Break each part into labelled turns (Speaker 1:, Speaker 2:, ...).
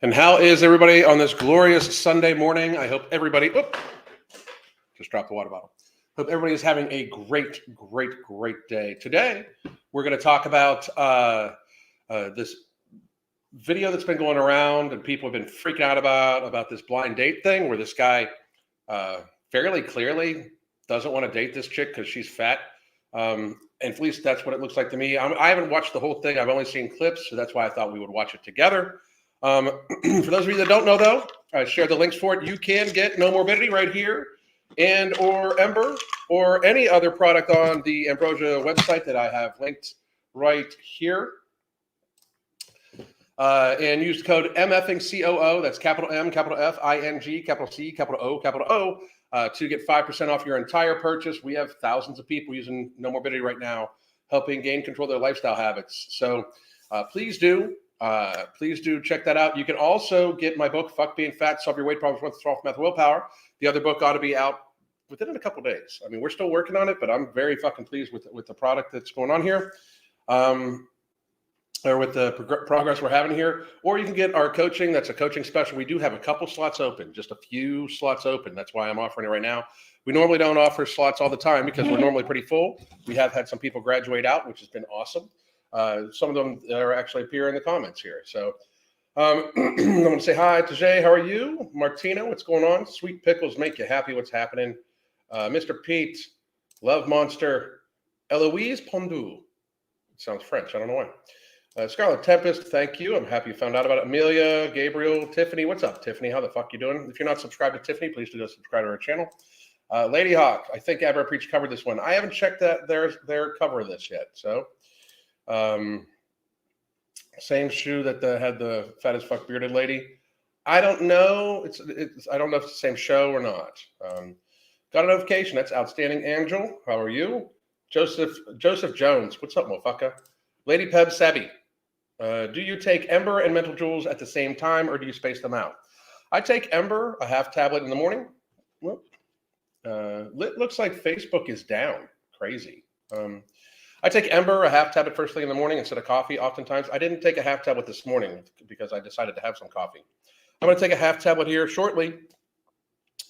Speaker 1: And how is everybody on this glorious Sunday morning? I hope everybody, just dropped the water bottle. Hope everybody is having a great day. Today, we're going to talk about this video that's been going around and people have been freaking out about this blind date thing where this guy fairly clearly doesn't want to date this chick because she's fat. And at least that's what it looks like to me. I haven't watched the whole thing. I've only seen clips, so that's why I thought we would watch it together. For those of you that don't know, though, I shared the links for it. You can get No Morbidity right here and or Ember or any other product on the Ambrosia website that I have linked right here. And use code MFINGCOO, that's capital M, capital F, ING, capital C, capital O, to get 5% off your entire purchase. We have thousands of people using No Morbidity right now, helping gain control of their lifestyle habits. So please do check that out. You can also get my book, Fuck Being Fat, Solve Your Weight Problems with 12 Method Willpower. The other book ought to be out within a couple days. I mean, we're still working on it, but I'm very fucking pleased with the product that's going on here. Or with the progress we're having here, or you can get our coaching. That's a coaching special. We do have a couple slots open, just a few slots open. That's why I'm offering it right now. We normally don't offer slots all the time because we're normally pretty full. We have had some people graduate out, which has been awesome. Some of them are actually appear in the comments here. So I'm going to say hi to Jay. How are you? Martina, what's going on? Sweet pickles make you happy. What's happening? Mr. Pete, Love Monster, Eloise Pondu. It sounds French. I don't know why. Scarlet Tempest, thank you. I'm happy you found out about it. Amelia, Gabriel, Tiffany. What's up, Tiffany? How the fuck you doing? If you're not subscribed to Tiffany, please do go subscribe to our channel. Lady Hawk, I think Abra Preach covered this one. I haven't checked their cover of this yet. So, same shoe that had the fat as fuck bearded lady. I don't know. I don't know if it's the same show or not. Got a notification. That's outstanding. Angel, how are you? Joseph Jones. What's up, motherfucker? Lady Peb Sabby. Do you take Ember and Mental Jewels at the same time, or do you space them out? I take Ember, a half tablet in the morning. Well, it looks like Facebook is down. Crazy. I take Ember, a half tablet first thing in the morning instead of coffee. Oftentimes, I didn't take a half tablet this morning because I decided to have some coffee. I'm going to take a half tablet here shortly,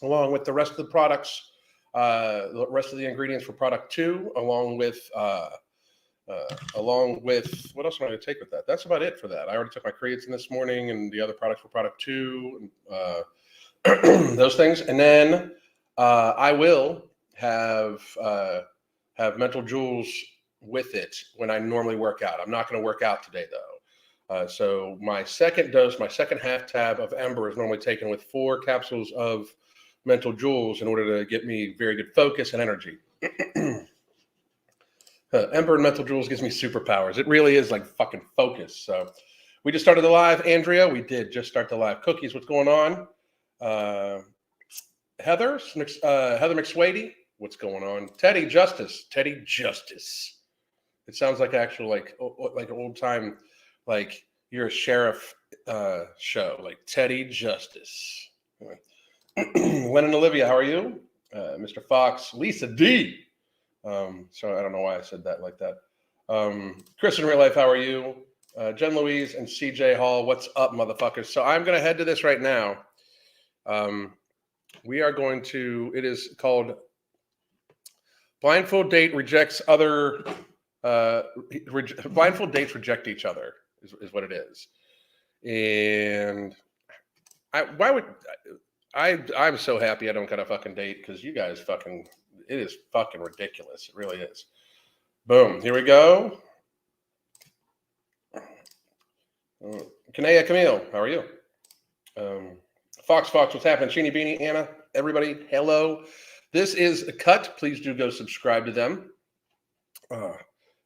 Speaker 1: along with the rest of the products, the rest of the ingredients for product 2, along with what else am I going to take with that? That's about it for that. I already took my creatine this morning and the other products for product 2, those things. And then I will have Mental Jewels with it when I normally work out. I'm not going to work out today though. So my second dose, my second half tab of Ember is normally taken with 4 capsules of Mental Jewels in order to get me very good focus and energy. Ember and Mental Jewels gives me superpowers. It really is like fucking focus. So we just started the live. Andrea, we did just start the live. Cookies, what's going on? Heather McSwady, what's going on? Teddy Justice. It sounds like actual like old time, like you're a sheriff show, like Teddy Justice. Len and Olivia, how are you? Mr. Fox, Lisa D. So I don't know why I said that like that. Chris in real life, how are you? Jen Louise and CJ Hall, what's up, motherfuckers? So I'm going to head to this right now. We are going to, it is called Blindfold Date Rejects Other, Blindfold Dates Reject Each Other is what it is. And I'm so happy I don't got a fucking date because you guys fucking, it is fucking ridiculous. It really is. Boom. Here we go. Kanea Camille, how are you? Fox, what's happening? Sheenie Beanie, Anna, everybody, hello. This is a cut. Please do go subscribe to them.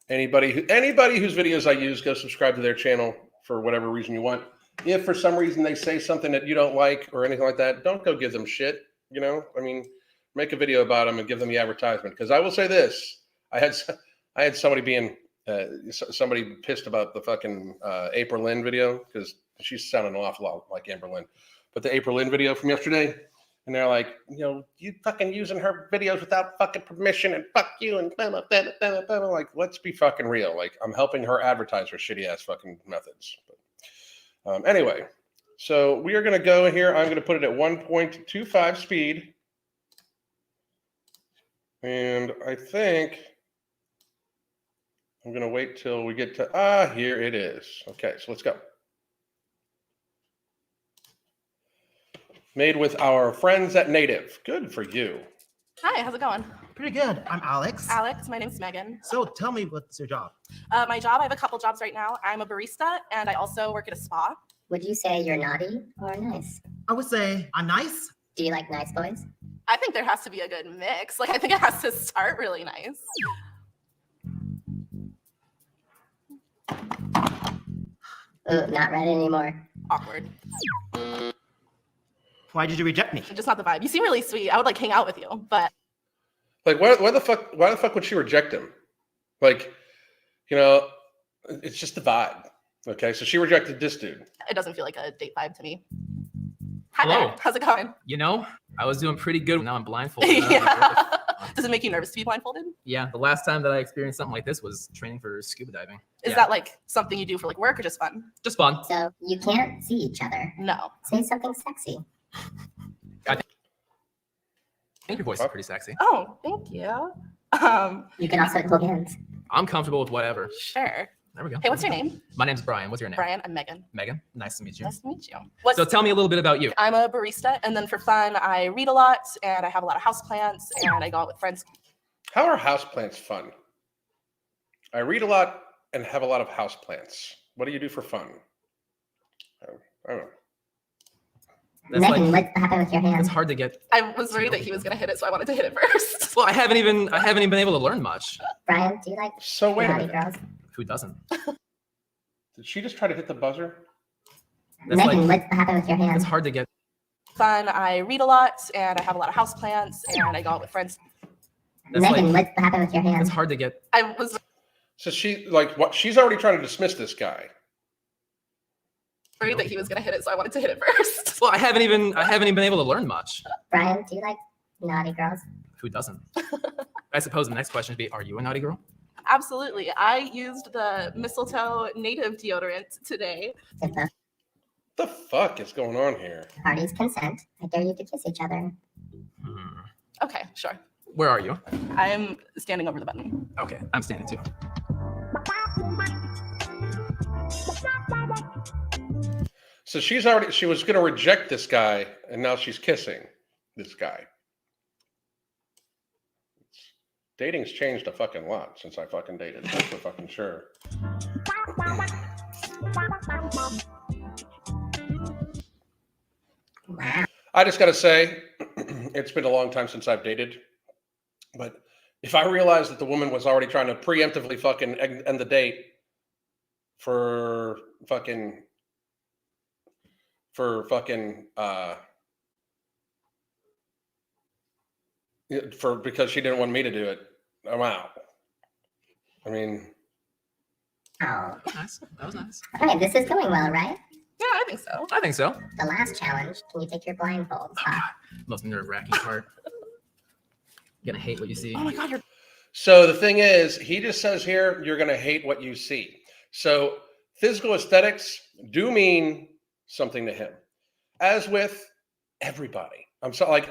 Speaker 1: Anybody whose videos I use, go subscribe to their channel for whatever reason you want. If for some reason they say something that you don't like or anything like that, don't go give them shit. You know, I mean, make a video about them and give them the advertisement. Because I will say this: I had somebody being somebody pissed about the fucking April Lynn video because she's sounding an awful lot like Amber Lynn. But the April Lynn video from yesterday, and they're like, you know, you fucking using her videos without fucking permission and fuck you and blah, blah, blah, blah, blah, blah. Like, let's be fucking real. Like, I'm helping her advertise her shitty ass fucking methods. But, anyway, So we are going to go here. I'm going to put it at 1.25 speed. And I think I'm going to wait till we get to, here it is. Okay, so let's go. Made with our friends at Native. Good for you.
Speaker 2: Hi, how's it going?
Speaker 3: Pretty good. I'm Alex.
Speaker 2: Alex, my name's Megan.
Speaker 3: So tell me, what's your job?
Speaker 2: My job, I have a couple jobs right now. I'm a barista and I also work at a spa.
Speaker 4: Would you say you're naughty or nice?
Speaker 3: I would say I'm nice.
Speaker 4: Do you like nice boys?
Speaker 2: I think there has to be a good mix. Like, I think it has to start really nice.
Speaker 4: Ooh, not ready anymore.
Speaker 2: Awkward.
Speaker 3: Why did you reject me?
Speaker 2: Just not the vibe. You seem really sweet. I would like hang out with you, but
Speaker 1: Like, why the fuck would she reject him? Like, you know, it's just the vibe. Okay, so she rejected this dude.
Speaker 2: it doesn't feel like a date vibe to me. Hi
Speaker 5: Hello.
Speaker 2: there. How's it going?
Speaker 5: You know, I was doing pretty good. Now I'm blindfolded. I don't know what
Speaker 2: Yeah.
Speaker 5: the
Speaker 2: Does it make you nervous to be blindfolded?
Speaker 5: Yeah, the last time that I experienced something like this was training for scuba diving.
Speaker 2: Is
Speaker 5: Yeah.
Speaker 2: that like something you do for like work or just fun?
Speaker 5: Just fun?
Speaker 4: So you can't see each other.
Speaker 2: No.
Speaker 4: Say something sexy.
Speaker 5: I think your voice is pretty sexy.
Speaker 2: Oh, thank you.
Speaker 4: You can also hold hands.
Speaker 5: I'm comfortable with whatever.
Speaker 2: Sure.
Speaker 5: There we go.
Speaker 2: Hey, what's your name?
Speaker 5: My name's Brian. What's your name?
Speaker 2: Brian. I'm Megan.
Speaker 5: Megan. Nice to meet you.
Speaker 2: Nice to meet you. What's
Speaker 5: So tell me a little bit about you.
Speaker 2: I'm a barista, and then for fun, I read a lot, and I have a lot of houseplants, and I go out with friends.
Speaker 1: How are houseplants fun? I read a lot and have a lot of houseplants. What do you do for fun? I don't know.
Speaker 5: That's
Speaker 4: Megan,
Speaker 5: like,
Speaker 4: what happened with your hand?
Speaker 5: it's hard to get.
Speaker 2: I was worried that he was gonna hit it, so I wanted to hit it first.
Speaker 5: Well, I haven't even been able to learn much.
Speaker 4: Brian, do you like
Speaker 1: So wait a
Speaker 4: naughty
Speaker 1: minute.
Speaker 4: girls?
Speaker 5: Who doesn't?
Speaker 1: Did she just try to hit the buzzer?
Speaker 5: That's
Speaker 4: Megan,
Speaker 5: like,
Speaker 4: what happened with your hand?
Speaker 5: it's hard to get.
Speaker 2: Fun, I read a lot, and I have a lot of houseplants, and I go out with friends.
Speaker 5: That's
Speaker 4: Megan,
Speaker 5: like,
Speaker 4: what happened with your hand?
Speaker 5: it's hard to get.
Speaker 2: I was
Speaker 1: So she like what? She's already trying to dismiss this guy.
Speaker 2: worried that he was gonna hit it, so I wanted to hit it first.
Speaker 5: Well, I haven't even been able to learn much.
Speaker 4: Brian, do you like naughty girls?
Speaker 5: Who doesn't? I suppose the next question would be, are you a naughty girl?
Speaker 2: Absolutely. I used the mistletoe native deodorant today.
Speaker 4: If the
Speaker 1: What the fuck is going on here?
Speaker 4: parties consent, I dare you to kiss each other.
Speaker 5: Hmm.
Speaker 2: Okay, sure.
Speaker 5: Where are you?
Speaker 2: I'm standing over the button.
Speaker 5: Okay, I'm standing too.
Speaker 1: So she was going to reject this guy, and now she's kissing this guy. Dating's changed a fucking lot since I fucking dated. That's for fucking sure.
Speaker 4: Wow.
Speaker 1: I just got to say, it's been a long time since I've dated. But if I realized that the woman was already trying to preemptively fucking end the date for because she didn't want me to do it, I'm out. I mean,
Speaker 4: Oh.
Speaker 5: Nice. That was nice.
Speaker 4: All right, this is going well, right?
Speaker 2: Yeah, I think so.
Speaker 5: I think so.
Speaker 4: The last challenge, can you take your blindfolds off?
Speaker 5: Most nerve-wracking part. You're gonna hate what you see.
Speaker 2: Oh my god, you're
Speaker 1: so the thing is, he just says here, you're going to hate what you see. So physical aesthetics do mean something to him, as with everybody. I'm sorry,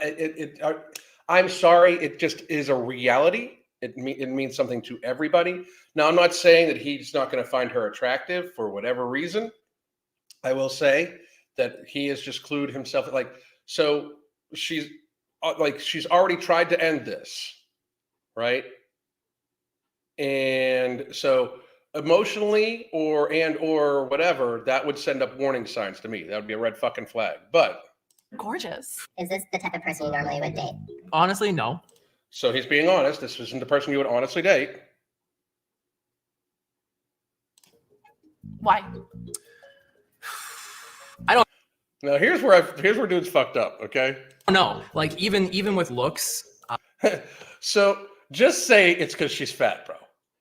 Speaker 1: I'm sorry, it just is a reality. It means something to everybody. Now, I'm not saying that he's not going to find her attractive for whatever reason. I will say that he has just clued himself. So she's already tried to end this, right? And so emotionally or whatever, that would send up warning signs to me. That would be a red fucking flag. But
Speaker 2: gorgeous.
Speaker 4: Is this the type of person you normally would date?
Speaker 5: Honestly, no.
Speaker 1: so he's being honest. This isn't the person you would honestly date.
Speaker 2: Why?
Speaker 1: Now here's where dude's fucked up. Okay.
Speaker 5: No, like even with looks,
Speaker 1: So just say it's because she's fat, bro.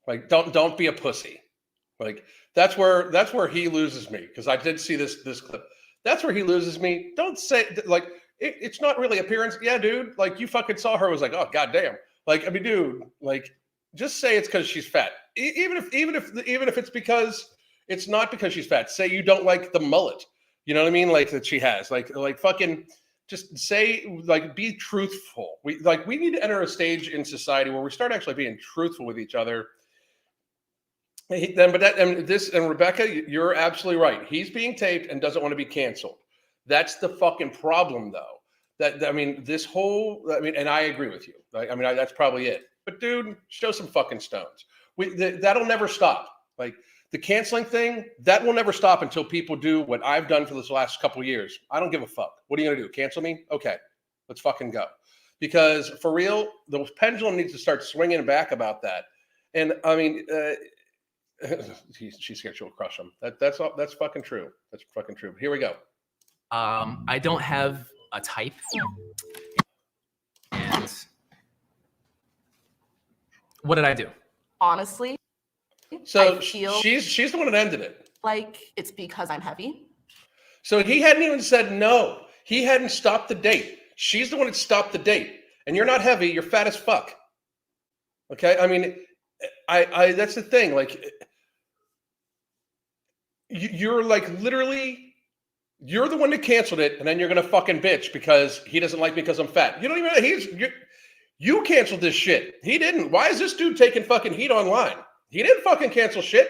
Speaker 1: Like, don't be a pussy. Like that's where he loses me, because I did see this clip. That's where he loses me. Don't say like it's not really appearance. Yeah, dude. Like you fucking saw her, was like, oh goddamn. Like I mean, dude. Like just say it's because she's fat. Even if it's because it's not because she's fat. Say you don't like the mullet. You know what I mean? Like that she has. Like fucking just say, like, be truthful. We need to enter a stage in society where we start actually being truthful with each other. And Rebecca, you're absolutely right. He's being taped and doesn't want to be canceled. That's the fucking problem, though. And I agree with you. That's probably it. But dude, show some fucking stones. That'll never stop. Like the canceling thing, that will never stop until people do what I've done for this last couple of years. I don't give a fuck. What are you gonna do? Cancel me? Okay, let's fucking go. Because for real, the pendulum needs to start swinging back about that. And I mean, she's scared she'll crush him. That's fucking true. That's fucking true. Here we go.
Speaker 5: I don't have a type. And what did I do?
Speaker 2: Honestly,
Speaker 1: So
Speaker 2: I feel
Speaker 1: she's the one that ended it.
Speaker 2: like it's because I'm heavy.
Speaker 1: So he hadn't even said no. He hadn't stopped the date. She's the one that stopped the date. And you're not heavy. You're fat as fuck. Okay. I mean, I that's the thing. Like, you're like literally, you're the one that canceled it, and then you're gonna fucking bitch because he doesn't like me because I'm fat. You don't even. You canceled this shit. He didn't. Why is this dude taking fucking heat online? He didn't fucking cancel shit.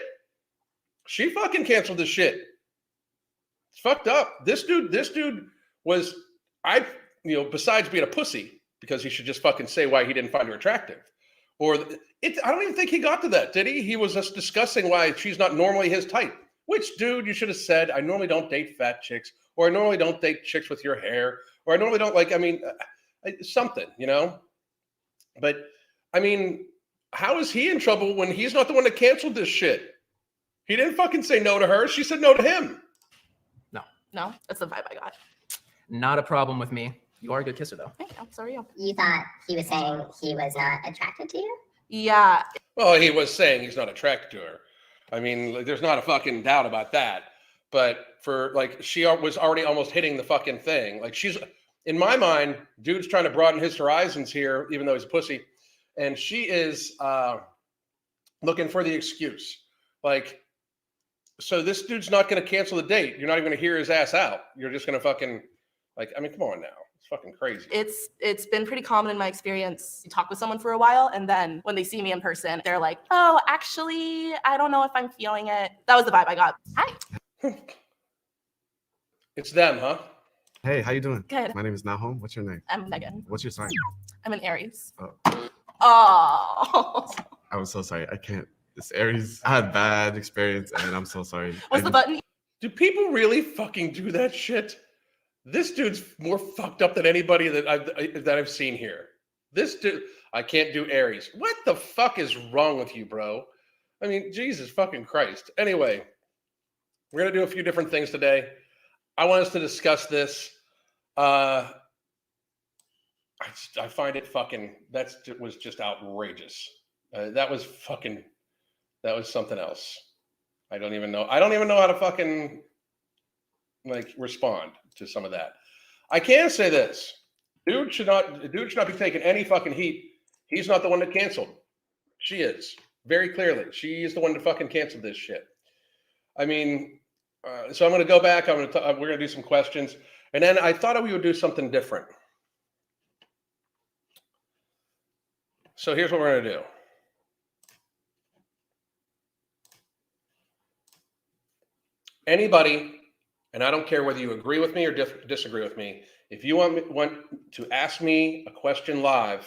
Speaker 1: She fucking canceled this shit. It's fucked up. This dude was, besides being a pussy, because he should just fucking say why he didn't find her attractive. I don't even think he got to that, did he? He was just discussing why she's not normally his type. Which, dude, you should have said, I normally don't date fat chicks, or I normally don't date chicks with your hair, or I normally don't something, But, I mean, how is he in trouble when he's not the one that canceled this shit? He didn't fucking say no to her. She said no to him.
Speaker 2: No, that's the vibe I got.
Speaker 5: Not a problem with me. You are a good kisser, though.
Speaker 2: Thank you. So are you.
Speaker 4: You thought he was saying he was not attracted to you?
Speaker 2: Yeah.
Speaker 1: Well, he was saying he's not attracted to her. I mean, there's not a fucking doubt about that. But she was already almost hitting the fucking thing. Like, she's, in my mind, dude's trying to broaden his horizons here, even though he's a pussy. And she is looking for the excuse. Like, so this dude's not going to cancel the date. You're not even going to hear his ass out. You're just going to fucking, come on now. It's fucking crazy.
Speaker 2: It's been pretty common in my experience. You talk with someone for a while, and then when they see me in person, they're like, oh, actually, I don't know if I'm feeling it. That was the vibe I got. Hi.
Speaker 1: It's them, huh?
Speaker 6: Hey, how you doing?
Speaker 2: Good.
Speaker 6: My name is Nahom. What's your name?
Speaker 2: I'm Megan.
Speaker 6: What's your sign?
Speaker 2: I'm an Aries.
Speaker 6: Oh.
Speaker 2: Oh.
Speaker 6: I'm so sorry. I can't. It's Aries. I had bad experience, and I'm so sorry.
Speaker 2: What's the button?
Speaker 1: Do people really fucking do that shit? This dude's more fucked up than anybody that I've seen here. This dude, I can't do Aries. What the fuck is wrong with you, bro? I mean, Jesus fucking Christ. Anyway, we're gonna do a few different things today. I want us to discuss this. I find it fucking. Was just outrageous. That was something else. I don't even know how to fucking respond to some of that. I can say this. Dude should not be taking any fucking heat. He's not the one that canceled. She is. Very clearly. She is the one that fucking canceled this shit. I mean, so I'm going to go back. We're going to do some questions. And then I thought we would do something different. So here's what we're going to do. Anybody, and I don't care whether you agree with me or disagree with me, if you want to ask me a question live,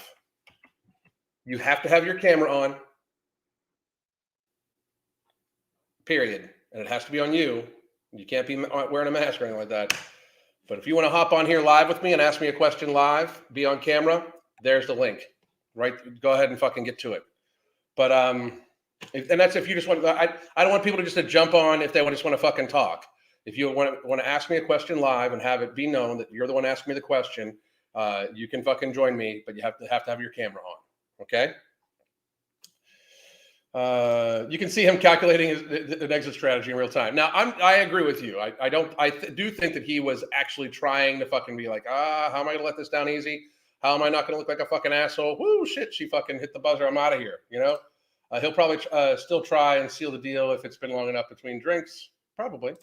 Speaker 1: you have to have your camera on, period. And it has to be on you. You can't be wearing a mask or anything like that. But if you want to hop on here live with me and ask me a question live, be on camera, there's the link. Right? Go ahead and fucking get to it. But and that's if you just want. I don't want people to just jump on if they just want to fucking talk. If you want to ask me a question live and have it be known that you're the one asking me the question, you can fucking join me, but you have to have your camera on. Okay. You can see him calculating an exit strategy in real time. Now, I agree with you. I do think that he was actually trying to fucking be like, how am I going to let this down easy? How am I not going to look like a fucking asshole? Woo, shit, she fucking hit the buzzer. I'm out of here. He'll probably still try and seal the deal if it's been long enough between drinks. Probably.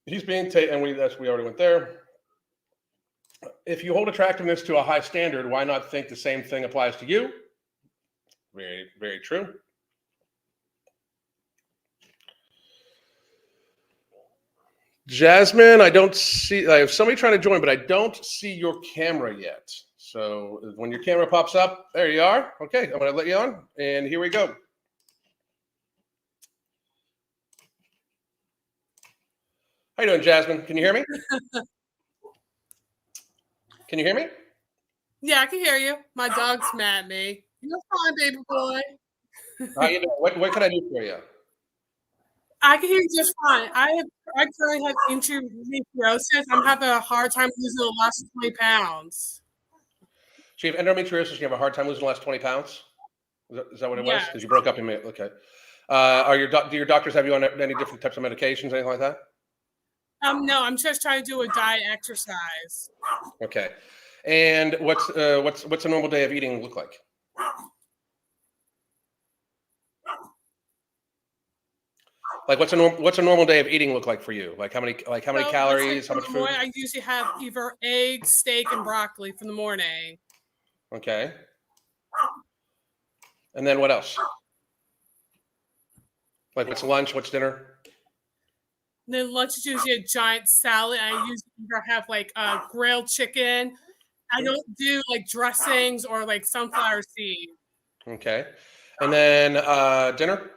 Speaker 1: He's being taken, and we already went there. If you hold attractiveness to a high standard, why not think the same thing applies to you? Very, very true. Jasmine, I don't see, I have somebody trying to join, but I don't see your camera yet. So when your camera pops up, there you are. Okay, I'm going to let you on, and here we go. How you doing, Jasmine? Can you hear me? Can you hear me?
Speaker 7: Yeah, I can hear you. My dog's mad at me. You're fine, baby boy.
Speaker 1: How you doing? What can I do for you?
Speaker 7: I can hear you just fine. I currently have endometriosis. I'm having a hard time losing the last 20 pounds.
Speaker 1: So you have endometriosis, you have a hard time losing the last 20 pounds? Is that what it was?
Speaker 7: Yes.
Speaker 1: Because you broke up in a minute. Okay. Do your doctors have you on any different types of medications, anything like that?
Speaker 7: No, I'm just trying to do a diet exercise.
Speaker 1: Okay. And what's a normal day of eating look like? Like what's a normal day of eating look like for you? Like how many calories, how much food?
Speaker 7: I usually have either eggs, steak, and broccoli for the morning.
Speaker 1: Okay. And then what else? Like what's lunch, what's dinner?
Speaker 7: And then lunch is usually a giant salad. I usually either have like grilled chicken. I don't do like dressings or like sunflower seed.
Speaker 1: Okay. And then dinner?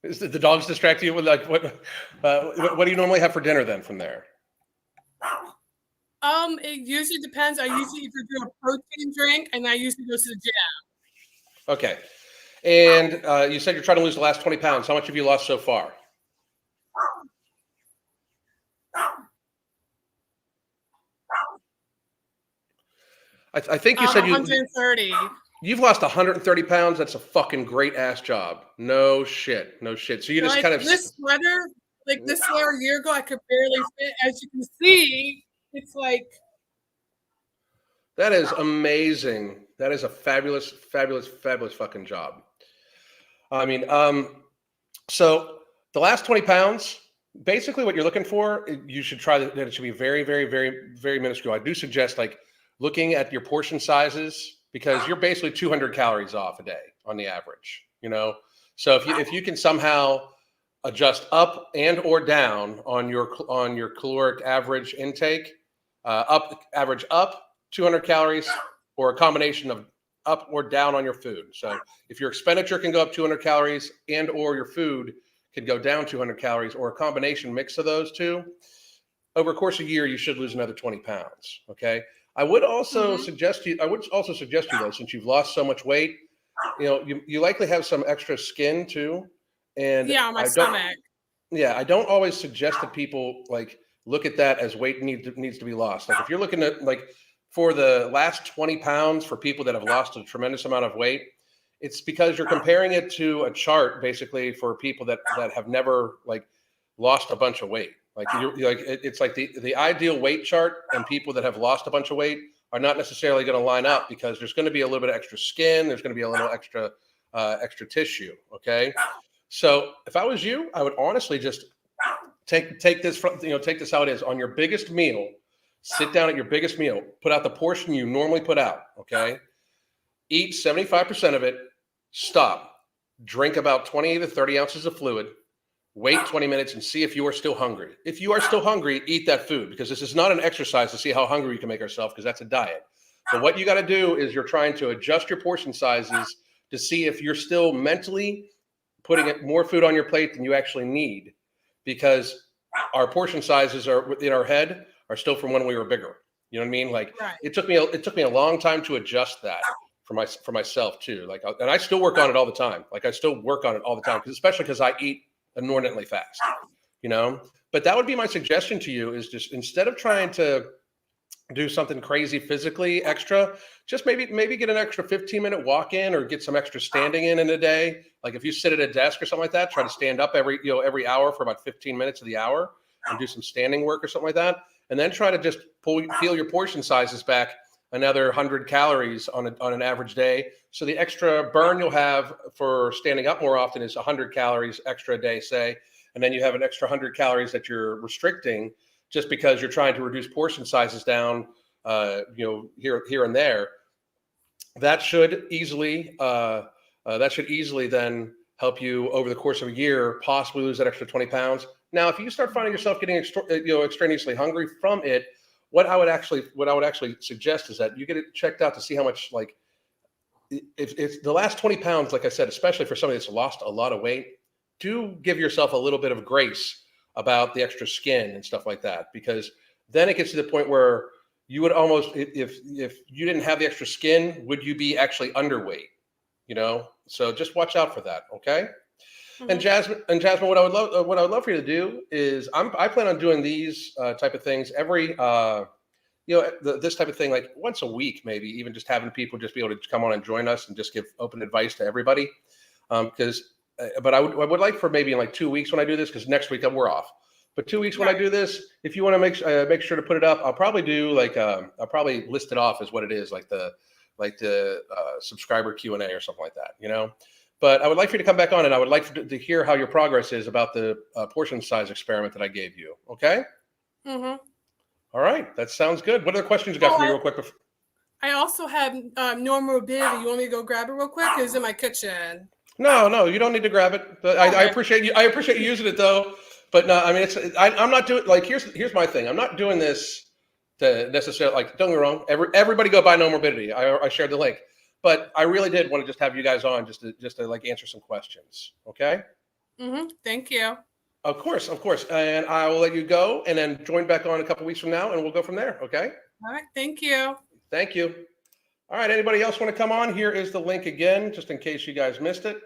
Speaker 1: Is the dogs distract you with like what do you normally have for dinner then from there?
Speaker 7: It usually depends. I usually either do a protein drink and I usually go to the gym.
Speaker 1: Okay. And you said you're trying to lose the last 20 pounds. How much have you lost so far? I think you said
Speaker 7: 130.
Speaker 1: You've lost 130 pounds. That's a fucking great ass job. No shit. No shit. So you just
Speaker 7: like
Speaker 1: kind of
Speaker 7: this sweater a year ago, I could barely fit. As you can see, it's like
Speaker 1: that is amazing. That is a fabulous, fabulous, fabulous fucking job. I mean, so the last 20 pounds, basically what you're looking for, you should try that. It should be very, very, very, very minuscule. I do suggest like looking at your portion sizes because you're basically 200 calories off a day on the average, you know? So if you can somehow adjust up and or down on your caloric average intake, average up 200 calories or a combination of up or down on your food. So if your expenditure can go up 200 calories and or your food can go down 200 calories or a combination mix of those two, over a course of a year, you should lose another 20 pounds. Okay. I would also suggest you though, since you've lost so much weight, you know, you likely have some extra skin too. And
Speaker 7: yeah, my stomach.
Speaker 1: Yeah. I don't always suggest that people like look at that as weight needs to be lost. Like if you're looking at like for the last 20 pounds for people that have lost a tremendous amount of weight, it's because you're comparing it to a chart basically for people that have never like lost a bunch of weight. Like it's like the ideal weight chart and people that have lost a bunch of weight are not necessarily going to line up because there's going to be a little bit of extra skin. There's going to be a little extra tissue. Okay. So if I was you, I would honestly just take this how it is on your biggest meal. Sit down at your biggest meal, put out the portion you normally put out. Okay. Eat 75% of it. Stop. Drink about 20 to 30 ounces of fluid. Wait 20 minutes and see if you are still hungry. If you are still hungry, eat that food because this is not an exercise to see how hungry you can make yourself because that's a diet. So what you got to do is you're trying to adjust your portion sizes to see if you're still mentally putting more food on your plate than you actually need because our portion sizes are in our head are still from when we were bigger. You know what I mean? Like
Speaker 7: right.
Speaker 1: It took me a long time to adjust that for myself too. Like, and I still work on it all the time. Like I still work on it all the time especially because I eat inordinately fast, you know, but that would be my suggestion to you is just instead of trying to do something crazy physically extra, just maybe get an extra 15-minute walk in or get some extra standing in a day. Like if you sit at a desk or something like that, try to stand up every hour for about 15 minutes of the hour and do some standing work or something like that. And then try to just peel your portion sizes back another 100 calories on an average day. So the extra burn you'll have for standing up more often is 100 calories extra a day, say, and then you have an extra 100 calories that you're restricting just because you're trying to reduce portion sizes down, here and there. That should easily then help you over the course of a year, possibly lose that extra 20 pounds. Now, if you start finding yourself getting extraneously hungry from it, what I would actually suggest is that you get it checked out to see how much, like, if the last 20 pounds, like I said, especially for somebody that's lost a lot of weight, do give yourself a little bit of grace about the extra skin and stuff like that, because then it gets to the point where you would almost, if you didn't have the extra skin, would you be actually underweight? So just watch out for that. Okay.
Speaker 7: Mhm.
Speaker 1: And Jasmine, what I would love for you to do is I plan on doing these type of things every, this type of thing, like once a week, maybe even just having people just be able to come on and join us and just give open advice to everybody. But I would like for maybe in like 2 weeks when I do this, because next week we're off. But 2 weeks when I do this, if you want to make sure to put it up, I'll probably do I'll probably list it off as what it is, like the subscriber Q&A or something like that, But I would like for you to come back on, and I would like to hear how your progress is about the portion size experiment that I gave you. Okay.
Speaker 7: Mm-hmm.
Speaker 1: All right, that sounds good. What other questions you got for me, real quick?
Speaker 7: I also have normal mobility. You want me to go grab it real quick? It's in my kitchen.
Speaker 1: No, you don't need to grab it. But I appreciate you. I appreciate you using it though. But no, I mean, I'm not doing, like, here's my thing. I'm not doing this to necessarily, like, don't get me wrong. Everybody go buy No Morbidity. I shared the link, but I really did want to just have you guys on just to like answer some questions. Okay.
Speaker 7: Mm-hmm. Thank you.
Speaker 1: Of course. And I will let you go and then join back on a couple weeks from now and we'll go from there. Okay.
Speaker 7: All right. Thank you.
Speaker 1: Thank you. All right. Anybody else want to come on? Here is the link again, just in case you guys missed it.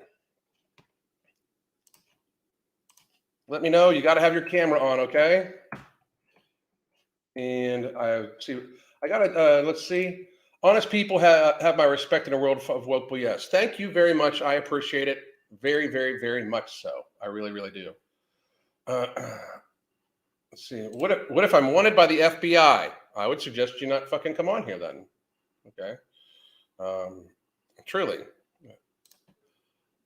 Speaker 1: Let me know. You got to have your camera on. Okay. And let's see. Honest people have my respect in a world of woke. Yes. Thank you very much. I appreciate it. Very, very, very much so. I really, really do. Let's see. What if I'm wanted by the FBI? I would suggest you not fucking come on here then. Okay. Truly.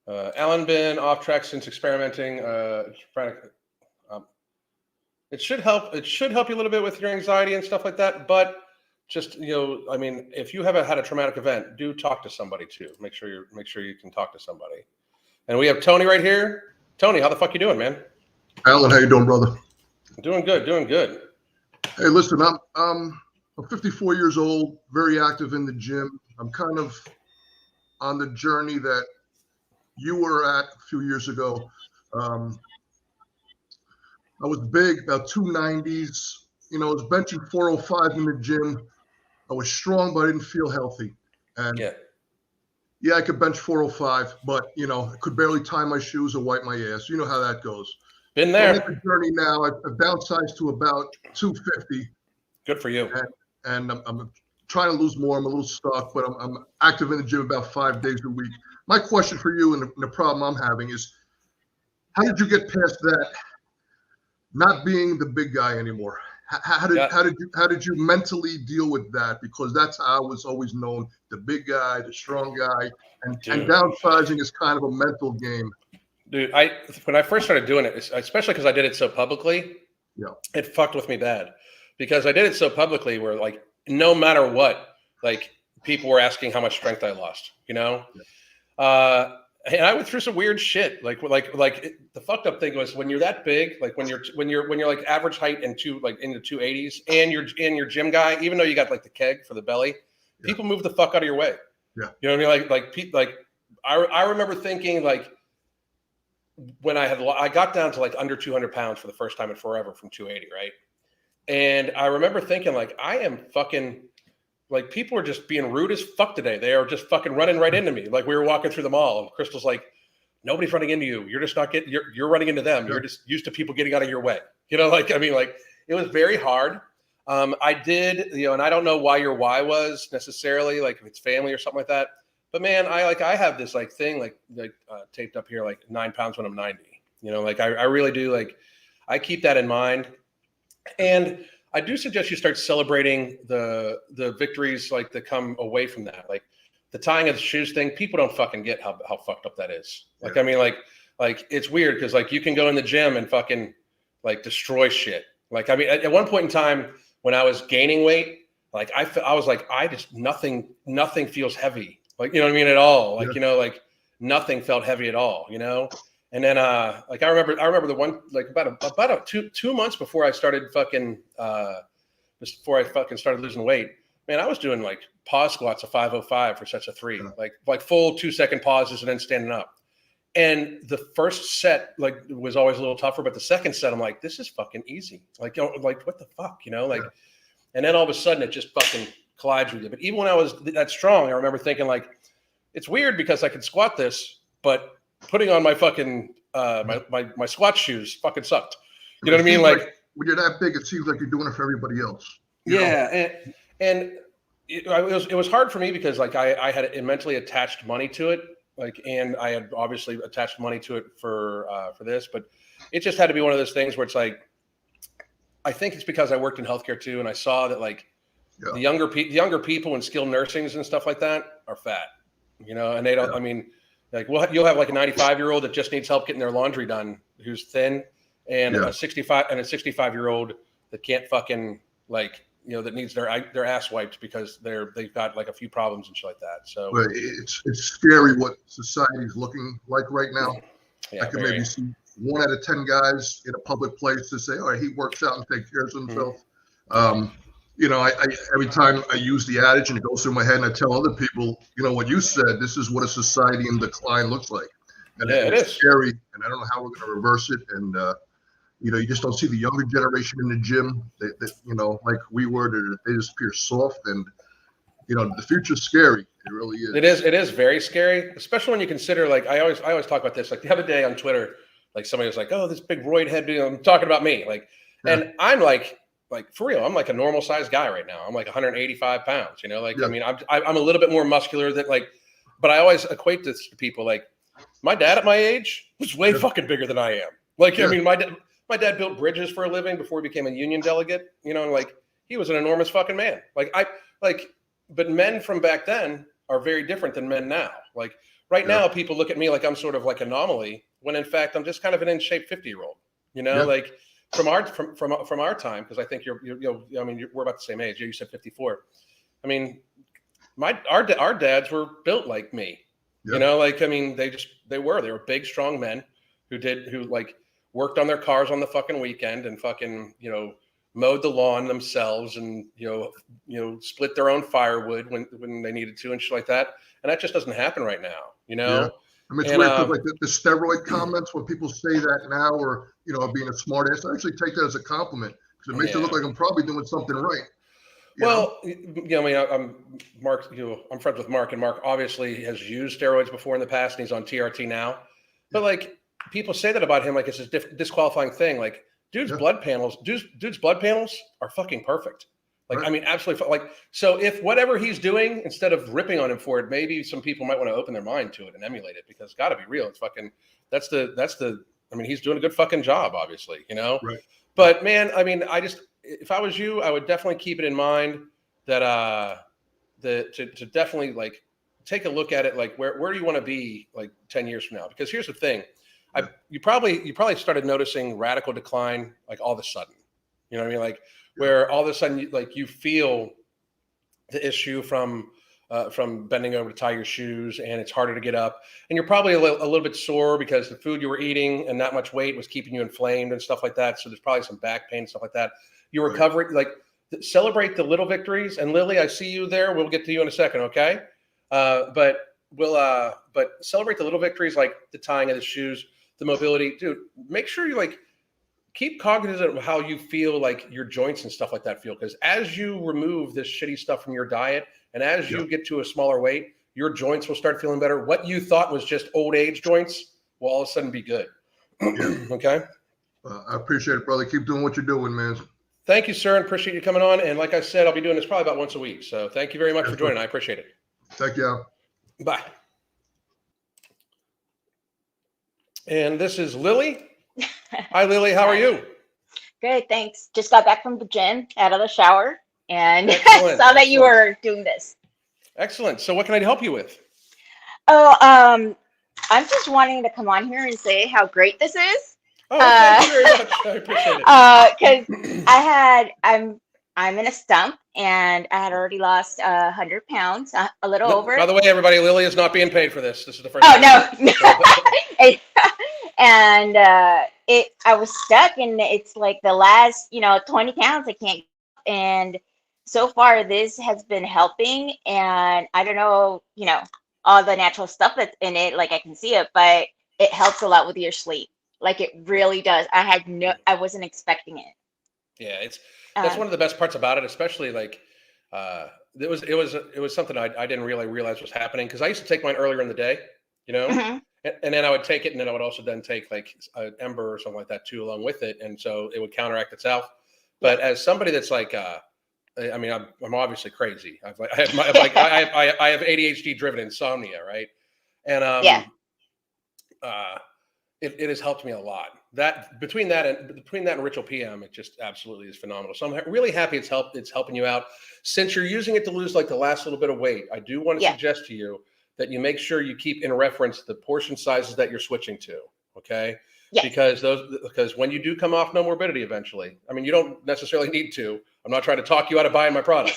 Speaker 1: Alan been off track since experimenting. It should help. It should help you a little bit with your anxiety and stuff like that. But just, I mean, if you haven't had a traumatic event, do talk to somebody too. Make sure you can talk to somebody. And we have Tony right here. Tony, how the fuck you doing, man?
Speaker 8: Alan, how you doing, brother?
Speaker 1: Doing good.
Speaker 8: Hey, listen, I'm 54 years old, very active in the gym. I'm kind of on the journey that you were at a few years ago. I was big, about 290s. I was benching 405 in the gym. I was strong, but I didn't feel healthy. And yeah, I could bench 405, but I could barely tie my shoes or wipe my ass. You know how that goes.
Speaker 1: Been there.
Speaker 8: So I'm at the journey now. I've downsized to about 250.
Speaker 1: Good for you.
Speaker 8: And I'm trying to lose more. I'm a little stuck, but I'm active in the gym about 5 days a week. My question for you, and the problem I'm having, is how did you get past that? Not being the big guy anymore. How did you mentally deal with that? Because that's how I was always known, the big guy, the strong guy, and downsizing is kind of a mental game.
Speaker 1: Dude, when I first started doing it, especially because I did it so publicly, it fucked with me bad. Because I did it so publicly, where, like, no matter what, like, people were asking how much strength I lost. And I went through some weird shit. Like the fucked up thing was, when you're that big, like when you're like average height and in the 280s, and you're gym guy, even though you got like the keg for the belly, people move the fuck out of your way.
Speaker 8: Yeah.
Speaker 1: You know what I mean? I remember thinking, like, when I got down to like under 200 pounds for the first time in forever from 280, right? And I remember thinking, like, I am fucking, like, people are just being rude as fuck today. They are just fucking running right into me. Like, we were walking through the mall and Crystal's like, nobody's running into you. You're just not you're running into them. You're just used to people getting out of your way. It was very hard. I did, and I don't know why your why was necessarily, like, if it's family or something like that. But man, I have this like thing, like taped up here, like 9 pounds when I'm 90, I really do. Like, I keep that in mind. And I do suggest you start celebrating the victories like that come away from that. Like the tying of the shoes thing, people don't fucking get how fucked up that is. Like,
Speaker 8: Yeah.
Speaker 1: I mean, like it's weird because like you can go in the gym and fucking like destroy shit. Like, I mean, at one point in time when I was gaining weight, like I was like, I just nothing feels heavy. Like, you know what I mean? At all. Like,
Speaker 8: Yeah.
Speaker 1: you know, like nothing felt heavy at all, you know? And then, like I remember the one, like about 2 months before I started fucking, started losing weight, man, I was doing like pause squats of 505 for sets of 3,
Speaker 8: Yeah.
Speaker 1: like full 2-second pauses and then standing up. And the first set like was always a little tougher, but the second set, I'm like, this is fucking easy. Like, you know, like what the fuck, you know, like,
Speaker 8: Yeah.
Speaker 1: and then all of a sudden it just fucking collides with you. But even when I was that strong, I remember thinking like, it's weird because I can squat this, but putting on my fucking my squat shoes fucking sucked. You know what I mean? Like
Speaker 8: when you're that big, it seems like you're doing it for everybody else. you know?
Speaker 1: yeah, and it was hard for me because like I had mentally attached money to it, like, and I had obviously attached money to it for this, but it just had to be one of those things where it's like, I think it's because I worked in healthcare too, and I saw that like
Speaker 8: Yeah.
Speaker 1: the younger people in skilled nursings and stuff like that are fat, you know, and they don't.
Speaker 8: Yeah.
Speaker 1: I mean, like you'll have like a 95-year-old that just needs help getting their laundry done, who's thin, and
Speaker 8: Yeah.
Speaker 1: a 65-year-old that can't fucking like, you know, that needs their ass wiped because they've got like a few problems and shit like that. So
Speaker 8: But it's scary what society's looking like right now.
Speaker 1: yeah,
Speaker 8: I could
Speaker 1: very-
Speaker 8: maybe see 1 out of 10 guys in a public place to say, all right, he works out and takes care of himself. You know, I every time I use the adage and it goes through my head and I tell other people, you know, what you said, this is what a society in decline looks like. And
Speaker 1: Yeah, it
Speaker 8: it's
Speaker 1: is.
Speaker 8: scary. And I don't know how we're going to reverse it. And, you know, you just don't see the younger generation in the gym that you know, like we were, they just appear soft. And, you know, the future's scary. It really is.
Speaker 1: It is very scary, especially when you consider like I always talk about this. Like the other day on Twitter, like somebody was like, "Oh, this big roid head," you know, I'm talking about me. Like, and I'm like for real, I'm like a normal sized guy right now. I'm like 185 pounds. You know, like I mean, I'm a little bit more muscular than like, but I always equate this to people like my dad at my age was way fucking bigger than I am. Like, I mean, my dad built bridges for a living before he became a union delegate. You know, and like he was an enormous fucking man. But men from back then are very different than men now. Like right now, people look at me like I'm sort of like anomaly, when in fact I'm just kind of an in shape 50-year-old. You know, like from our time, because I think we're about the same age. You said 54. I mean, our dads were built like me. You know, like I mean, they were big, strong men who like worked on their cars on the fucking weekend and fucking, you know, mowed the lawn themselves and, you know, split their own firewood when they needed to and shit like that. And that just doesn't happen right now, you know?
Speaker 8: Yeah. I mean, it's weird because like the steroid comments, when people say that now, or, you know, being a smart ass, I actually take that as a compliment because it makes it look like I'm probably doing something right.
Speaker 1: Well, you know, I mean, I'm Mark, you know, I'm friends with Mark, and Mark obviously has used steroids before in the past and he's on TRT now. But like people say that about him, like it's a disqualifying thing. Like dude's blood panels are fucking perfect. Like, I mean, absolutely. Like, so if whatever he's doing, instead of ripping on him for it, maybe some people might want to open their mind to it and emulate it, because gotta be real. It's fucking, I mean, he's doing a good fucking job, obviously, you know?
Speaker 8: Right.
Speaker 1: But man, I mean, if I was you, I would definitely keep it in mind that, to definitely like take a look at it. Like where do you want to be like 10 years from now? Because here's the thing. You probably started noticing radical decline, like all of a sudden, you know what I mean? Like where all of a sudden you feel the issue from bending over to tie your shoes, and it's harder to get up, and you're probably a little bit sore because the food you were eating and not much weight was keeping you inflamed and stuff like that. So there's probably some back pain and stuff like that. You're recovering, like celebrate the little victories. And Lily, I see you there. We'll get to you in a second. Okay. But celebrate the little victories, like the tying of the shoes, the mobility, dude. Make sure you like keep cognizant of how you feel, like your joints and stuff like that feel. Because as you remove this shitty stuff from your diet, and as you get to a smaller weight, your joints will start feeling better. What you thought was just old age joints will all of a sudden be good. Okay.
Speaker 8: I appreciate it, brother. Keep doing what you're doing, man.
Speaker 1: Thank you, sir, and appreciate you coming on. And like I said, I'll be doing this probably about once a week. So thank you very much for joining. I appreciate it.
Speaker 8: Thank you.
Speaker 1: Bye. And this is Lily. Hi, Lily. How are you?
Speaker 9: Good, thanks. Just got back from the gym, out of the shower, and
Speaker 1: Excellent,
Speaker 9: saw that you
Speaker 1: excellent.
Speaker 9: were doing this.
Speaker 1: Excellent. So what can I help you with?
Speaker 9: Oh, I'm just wanting to come on here and say how great this is.
Speaker 1: Oh, thank you very much. I appreciate
Speaker 9: Because
Speaker 1: it.
Speaker 9: I'm in a stump, and I had already lost 100 pounds, a little over.
Speaker 1: By the way, everybody, Lily is not being paid for this. This is the first
Speaker 9: Oh
Speaker 1: time.
Speaker 9: no, and I was stuck, and it's like the last 20 pounds I can't, and so far this has been helping, and I don't know all the natural stuff that's in it, like I can see it, but it helps a lot with your sleep, like it really does. I wasn't expecting it.
Speaker 1: Yeah, that's
Speaker 9: Um,
Speaker 1: one of the best parts about it, especially like it was something I didn't really realize was happening because I used to take mine earlier in the day,
Speaker 9: mhm.
Speaker 1: and then I would take it, and then I would also then take like an Ember or something like that too along with it, and so it would counteract itself. But as somebody that's like, I mean, I'm obviously crazy. I have ADHD driven insomnia, right? And
Speaker 9: Yeah.
Speaker 1: it has helped me a lot. That between that and Ritual PM, it just absolutely is phenomenal. So I'm really happy it's helping you out. Since you're using it to lose like the last little bit of weight, I do want to
Speaker 9: Yeah.
Speaker 1: suggest to you that you make sure you keep in reference the portion sizes that you're switching to. Okay.
Speaker 9: Yes.
Speaker 1: Because when you do come off no morbidity eventually, I mean, you don't necessarily need to. I'm not trying to talk you out of buying my product,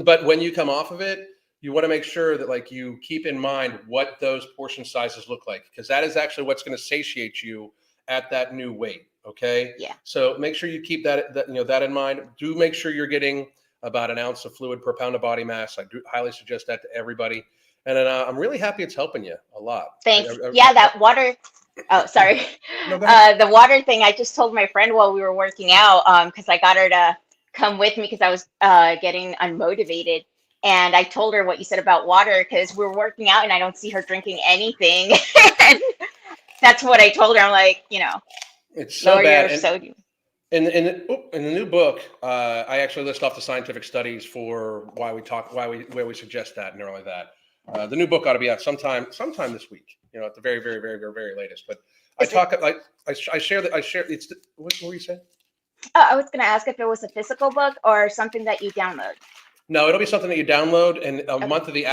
Speaker 1: but when you come off of it, you want to make sure that like you keep in mind what those portion sizes look like, because that is actually what's going to satiate you at that new weight. Okay.
Speaker 9: Yeah.
Speaker 1: So make sure you keep that in mind. Do make sure you're getting about an ounce of fluid per pound of body mass. I do highly suggest that to everybody. And then I'm really happy it's helping you a lot.
Speaker 9: Thanks. Yeah, that water. Oh, sorry.
Speaker 1: No, go ahead.
Speaker 9: The water thing, I just told my friend while we were working out, because I got her to come with me because I was getting unmotivated. And I told her what you said about water because we're working out and I don't see her drinking anything. And that's what I told her. I'm like,
Speaker 1: It's so
Speaker 9: lower
Speaker 1: bad.
Speaker 9: your sodium.
Speaker 1: In the new book, I actually list off the scientific studies for why we suggest that and everything like that. The new book ought to be out sometime this week. At the very, very, very, very, very latest. But I share it's. What were you saying?
Speaker 9: Oh, I was going to ask if it was a physical book or something that you download.
Speaker 1: No, it'll be something that you download, and a month of the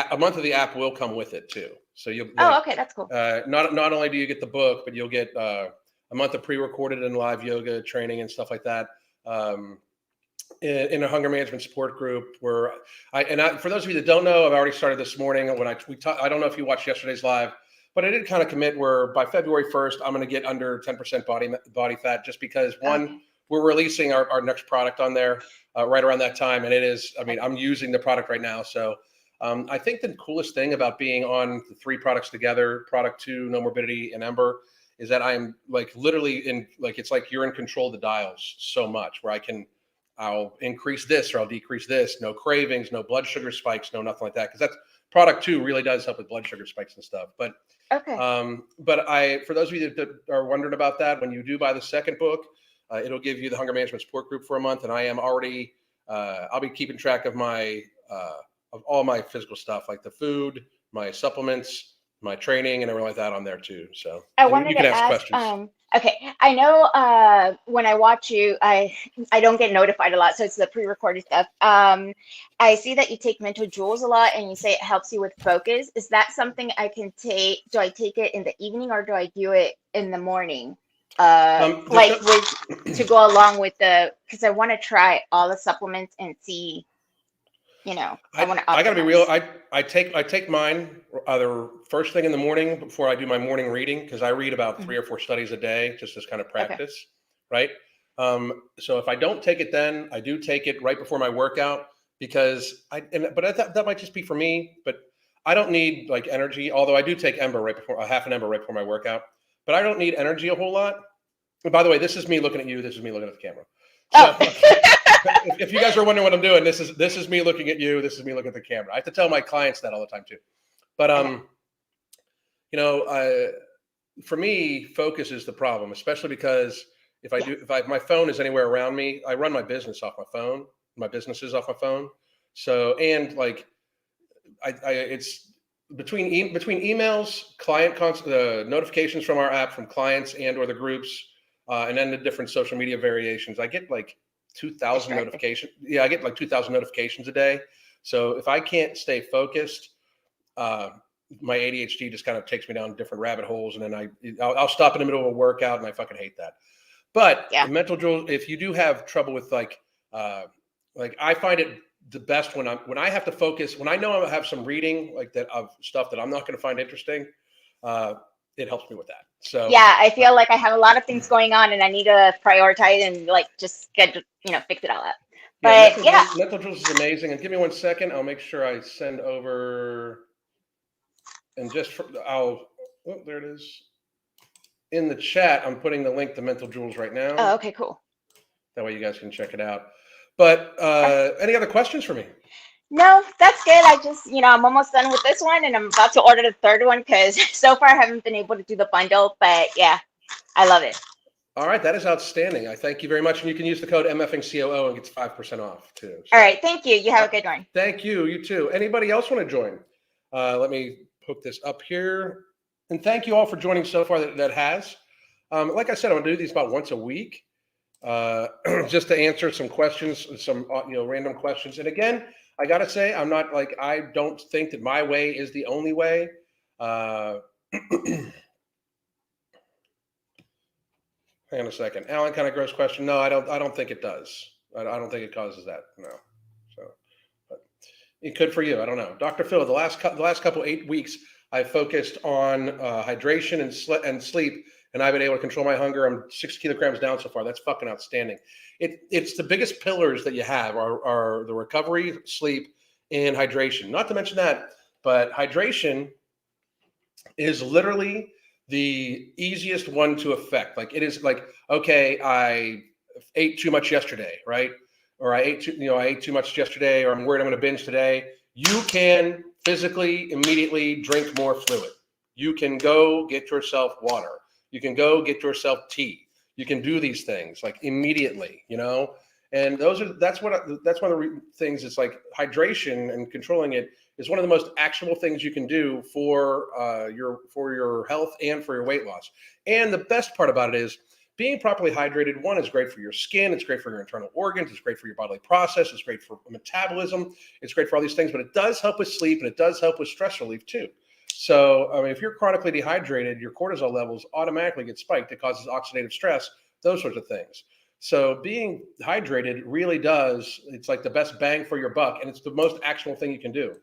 Speaker 1: app will come with it too. So you'll.
Speaker 9: Okay, that's cool.
Speaker 1: Not only do you get the book, but you'll get a month of pre-recorded and live yoga training and stuff like that. In a hunger management support group where for those of you that don't know, I've already started this morning when I don't know if you watched yesterday's live, but I did kind of commit where by February 1st, I'm going to get under 10% body fat just because we're releasing our next product on there right around that time. And it is, I mean, I'm using the product right now. So I think the coolest thing about being on the 3 products together, product 2, No Morbidity, and Ember, is that I'm like literally it's like you're in control of the dials so much where I'll increase this or I'll decrease this. No cravings, no blood sugar spikes, no nothing like that. Because that's product 2 really does help with blood sugar spikes and stuff. But
Speaker 9: okay.
Speaker 1: For those of you that are wondering about that, when you do buy the second book, it'll give you the hunger management support group for a month, and I am already I'll be keeping track of of all my physical stuff, like the food, my supplements, my training, and everything like that on there too. So
Speaker 9: I wanted
Speaker 1: you can
Speaker 9: to
Speaker 1: ask
Speaker 9: ask,
Speaker 1: questions.
Speaker 9: okay, I know when I watch you, I don't get notified a lot, so it's the pre-recorded stuff. I see that you take mental jewels a lot and you say it helps you with focus. Is that something I can take? Do I take it in the evening or do I do it in the morning? To go along with because I want to try all the supplements and see, I want to
Speaker 1: I gotta be real.
Speaker 9: optimize.
Speaker 1: I take mine either first thing in the morning before I do my morning reading, because I read about 3 or 4 studies a day just as kind of practice, right? So if I don't take it then, I do take it right before my workout because that might just be for me, but I don't need like energy. Although I do take Ember a half an Ember right before my workout, but I don't need energy a whole lot. And by the way, this is me looking at you. This is me looking at the camera. So, if you guys are wondering what I'm doing, this is me looking at you. This is me looking at the camera. I have to tell my clients that all the time too. But for me, focus is the problem, especially because if my phone is anywhere around me, I run my business off my phone. My business is off my phone. So and like it's between emails, client notifications from our app from clients and or the groups. and then the different social media variations. I get like 2,000
Speaker 9: Distracted.
Speaker 1: notifications. Yeah, I get like 2,000 notifications a day. So if I can't stay focused, my ADHD just kind of takes me down different rabbit holes, and then I'll stop in the middle of a workout, and I fucking hate that. But
Speaker 9: Yeah.
Speaker 1: the mental drill, if you do have trouble with like I find it the best when I have to focus, when I know I have some reading like that of stuff that I'm not going to find interesting, it helps me with that. So
Speaker 9: Yeah, I feel like I have a lot of things going on and I need to prioritize and like just schedule, fix it all up. But
Speaker 1: mental drills is amazing. And give me 1 second, I'll make sure I send over, and there it is. In the chat, I'm putting the link to Mental Jewels right now.
Speaker 9: Oh, okay, cool.
Speaker 1: That way you guys can check it out. But any other questions for me?
Speaker 9: No, that's good. I just, I'm almost done with this one and I'm about to order the third one because so far I haven't been able to do the bundle. But yeah, I love it.
Speaker 1: All right, that is outstanding. I thank you very much. And you can use the code MFingCOO and get 5% off too. So,
Speaker 9: all right, thank you. You have a good one.
Speaker 1: Thank you. You too. Anybody else want to join? Let me hook this up here. And thank you all for joining so far that has. Like I said, I'm going to do these about once a week just to answer some questions, some random questions. And again, I got to say, I don't think that my way is the only way. Hang on a second. Alan, kind of gross question. No, I don't think it does. I don't think it causes that. No. So, but it could for you. I don't know. Dr. Phil, the last couple 8 weeks, I focused on hydration and sleep, and I've been able to control my hunger. I'm 6 kilograms down so far. That's fucking outstanding. It's the biggest pillars that you have are the recovery, sleep, and hydration. Not to mention that, but hydration is literally the easiest one to affect. Like it is like, okay, I ate too much yesterday, right? Or I ate too much yesterday, or I'm worried I'm going to binge today. You can physically immediately drink more fluid. You can go get yourself water. You can go get yourself tea. You can do these things like immediately, and that's one of the things. It's like hydration and controlling it is one of the most actionable things you can do for your health and for your weight loss. And the best part about it is being properly hydrated. One, is great for your skin. It's great for your internal organs. It's great for your bodily process. It's great for metabolism. It's great for all these things, but it does help with sleep and it does help with stress relief too. So, I mean, if you're chronically dehydrated, your cortisol levels automatically get spiked. It causes oxidative stress, those sorts of things. So being hydrated really does, it's like the best bang for your buck, and it's the most actionable thing you can do.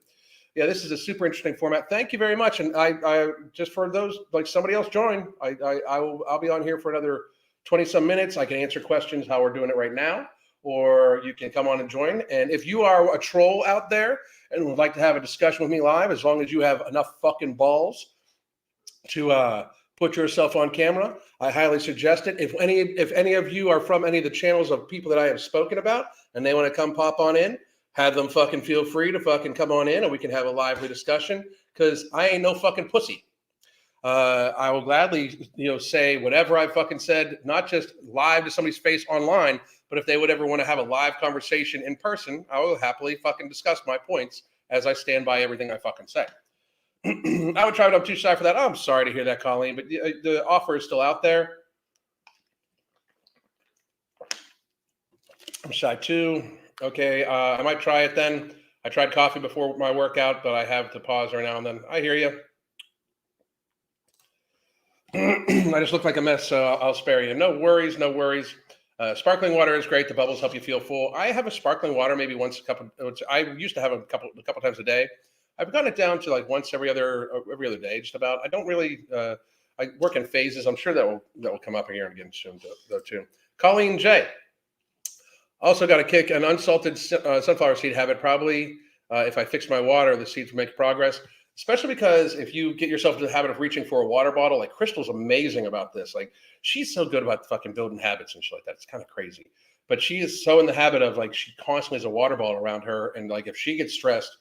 Speaker 1: Yeah, this is a super interesting format. Thank you very much. And I just for those, like somebody else join, I'll be on here for another 20 some minutes. I can answer questions how we're doing it right now, or you can come on and join. And if you are a troll out there and would like to have a discussion with me live, as long as you have enough fucking balls to put yourself on camera, I highly suggest it. If any of you are from any of the channels of people that I have spoken about and they want to come pop on in, have them fucking feel free to fucking come on in and we can have a lively discussion, because I ain't no fucking pussy. I will gladly, say whatever I fucking said, not just live to somebody's face online, but if they would ever want to have a live conversation in person, I will happily fucking discuss my points as I stand by everything I fucking say. I would try, but I'm too shy for that. I'm sorry to hear that, Colleen, but the offer is still out there. I'm shy too. Okay, I might try it then. I tried coffee before my workout, but I have to pause every now and then. I hear you. I just look like a mess, so I'll spare you. No worries, no worries. Sparkling water is great. The bubbles help you feel full. I have a sparkling water maybe once I used to have a couple times a day. I've gotten it down to like once every other day, just about. I don't really. I work in phases. I'm sure that will come up here again soon though too. Colleen J. Also got a kick an unsalted sunflower seed habit. Probably if I fix my water, the seeds will make progress. Especially because if you get yourself into the habit of reaching for a water bottle, like Crystal's amazing about this. Like she's so good about fucking building habits and shit like that. It's kind of crazy. But she is so in the habit of like she constantly has a water bottle around her, and like if she gets stressed,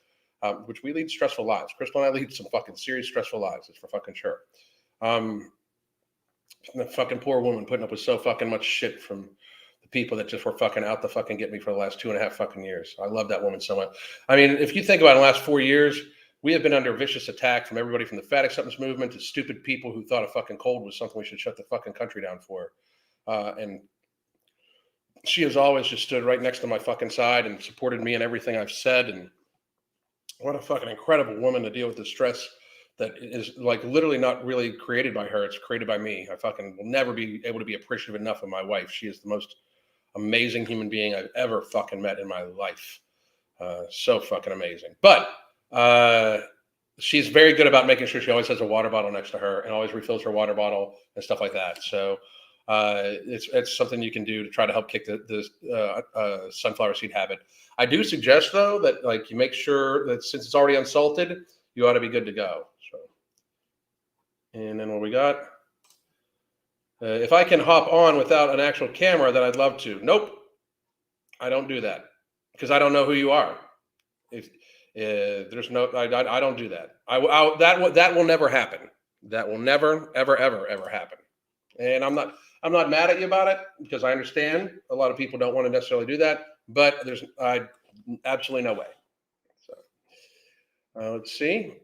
Speaker 1: which we lead stressful lives. Crystal and I lead some fucking serious stressful lives. It's for fucking sure. The fucking poor woman putting up with so fucking much shit from the people that just were fucking out to fucking get me for the last 2.5 fucking years. I love that woman so much. I mean, if you think about it, in the last 4 years, we have been under vicious attack from everybody from the fat acceptance movement to stupid people who thought a fucking cold was something we should shut the fucking country down for. And she has always just stood right next to my fucking side and supported me in everything I've said. And what a fucking incredible woman to deal with the stress that is like literally not really created by her. It's created by me. I fucking will never be able to be appreciative enough of my wife. She is the most amazing human being I've ever fucking met in my life. So fucking amazing. But she's very good about making sure she always has a water bottle next to her and always refills her water bottle and stuff like that. So it's something you can do to try to help kick the sunflower seed habit. I do suggest though that like you make sure that since it's already unsalted, you ought to be good to go. So, and then what we got? If I can hop on without an actual camera, then I'd love to. Nope, I don't do that because I don't know who you are. If there's no, I don't do that. That will never happen. That will never, ever, ever, ever happen. And I'm not mad at you about it because I understand a lot of people don't want to necessarily do that, but there's absolutely no way. So let's see.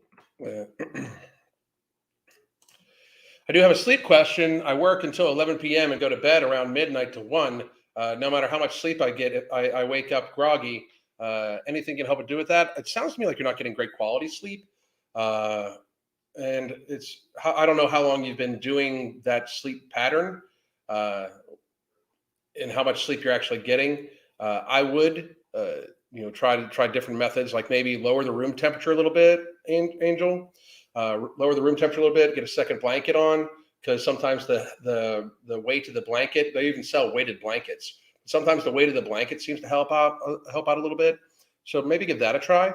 Speaker 1: I do have a sleep question. I work until 11 p.m. and go to bed around midnight to 1. No matter how much sleep I get, I wake up groggy. Anything can help it do with that? It sounds to me like you're not getting great quality sleep. And I don't know how long you've been doing that sleep pattern and how much sleep you're actually getting. I would, try different methods, like maybe lower the room temperature a little bit, Angel. Lower the room temperature a little bit, get a second blanket on, because sometimes the weight of the blanket, they even sell weighted blankets. Sometimes the weight of the blanket seems to help out a little bit. So maybe give that a try.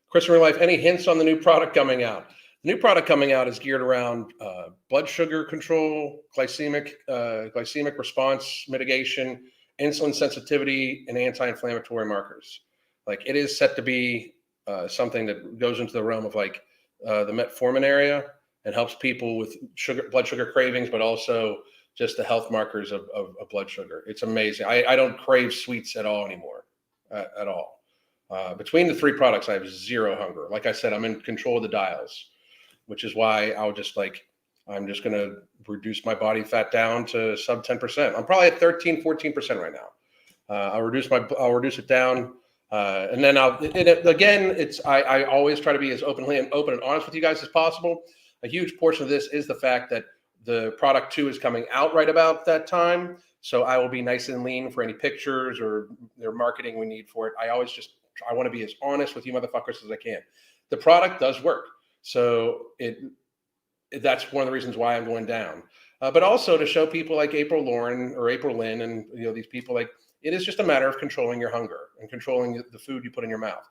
Speaker 1: Chris in real life, any hints on the new product coming out? The new product coming out is geared around blood sugar control, glycemic response mitigation, insulin sensitivity, and anti-inflammatory markers. Like it is set to be something that goes into the realm of like the metformin area and helps people with blood sugar cravings, but also just the health markers of blood sugar. It's amazing. I don't crave sweets at all anymore, at all. Between the three products, I have zero hunger. Like I said, I'm in control of the dials, which is why I'm just going to reduce my body fat down to sub 10%. I'm probably at 13, 14% right now. I'll reduce it down. And then I always try to be as open and honest with you guys as possible. A huge portion of this is the fact that the product 2 is coming out right about that time. So I will be nice and lean for any pictures or their marketing we need for it. I want to be as honest with you motherfuckers as I can. The product does work. So that's one of the reasons why I'm going down. But also to show people like April Lauren or April Lynn and these people, like it is just a matter of controlling your hunger and controlling the food you put in your mouth.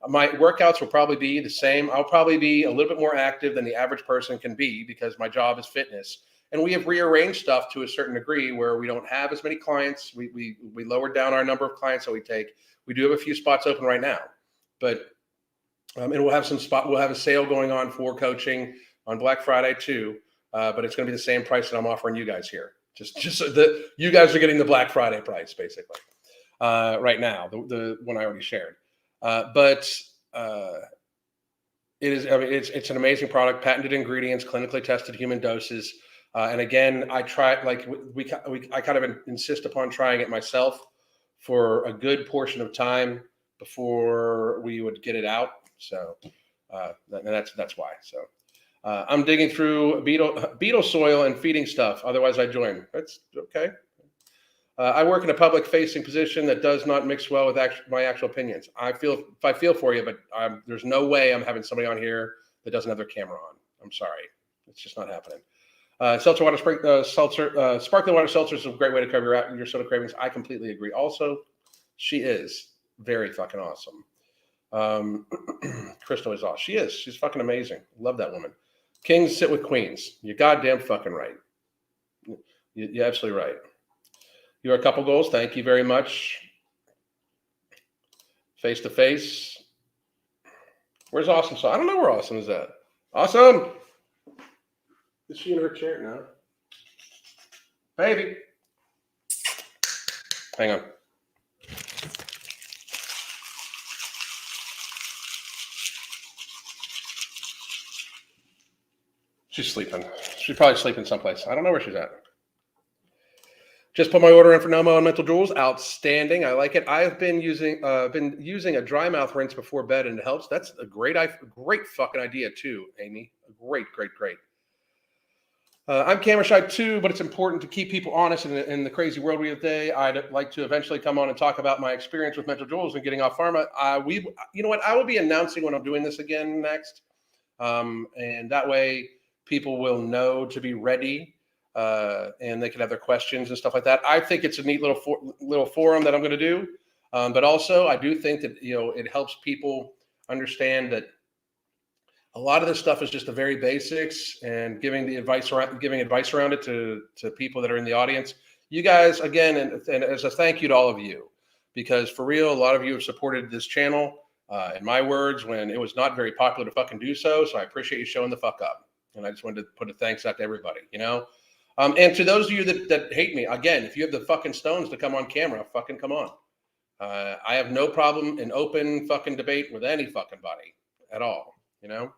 Speaker 1: My workouts will probably be the same. I'll probably be a little bit more active than the average person can be because my job is fitness. And we have rearranged stuff to a certain degree where we don't have as many clients. We lowered down our number of clients that we take. We do have a few spots open right now, but and we'll have a sale going on for coaching on Black Friday too. But it's going to be the same price that I'm offering you guys here. Just you guys are getting the Black Friday price basically right now, the one I already shared. But it's an amazing product, patented ingredients, clinically tested human doses. And again, I kind of insist upon trying it myself for a good portion of time before we would get it out. So that's why. So I'm digging through beetle soil and feeding stuff. Otherwise, I join. That's okay. I work in a public-facing position that does not mix well with my actual opinions. I feel for you, but there's no way I'm having somebody on here that doesn't have their camera on. I'm sorry, it's just not happening. Sparkling water seltzer is a great way to cover your soda cravings. I completely agree. Also, she is very fucking awesome. Crystal is awesome. She is. She's fucking amazing. Love that woman. Kings sit with queens. You're goddamn fucking right. You're absolutely right. You're a couple goals. Thank you very much. Face to face. Where's Awesome? So I don't know where Awesome is at. Awesome. Is she in her chair now? Baby. Hang on. She's sleeping. She's probably sleeping someplace. I don't know where she's at. Just put my order in for no mo on Mental Jewels. Outstanding. I like it. I've been using a dry mouth rinse before bed, and it helps. That's a great fucking idea too, Amy. Great. I'm camera shy too, but it's important to keep people honest in the crazy world we have today. I'd like to eventually come on and talk about my experience with Mental Jewels and getting off pharma. You know what? I will be announcing when I'm doing this again next, and that way people will know to be ready. And they can have their questions and stuff like that. I think it's a neat little forum that I'm going to do. But also, I do think that it helps people understand that a lot of this stuff is just the very basics, and giving advice around it to people that are in the audience. You guys, again, and as a thank you to all of you, because for real, a lot of you have supported this channel. In my words, when it was not very popular to fucking do so. So I appreciate you showing the fuck up. And I just wanted to put a thanks out to everybody. And to those of you that hate me, again, if you have the fucking stones to come on camera, fucking come on. I have no problem in open fucking debate with any fucking body at all. I'm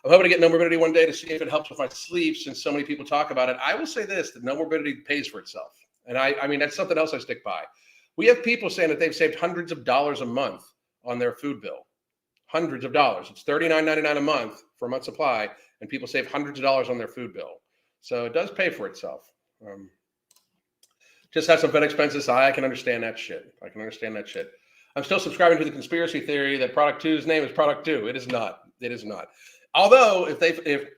Speaker 1: hoping to get no morbidity one day to see if it helps with my sleep, since so many people talk about it. I will say this, that no morbidity pays for itself. And I mean, that's something else I stick by. We have people saying that they've saved hundreds of dollars a month on their food bill. Hundreds of dollars. It's $39.99 a month for a month supply, and people save hundreds of dollars on their food bill. So it does pay for itself. Just has some vet expenses. I can understand that shit. I'm still subscribing to the conspiracy theory that Product 2's name is Product 2. It is not. Although if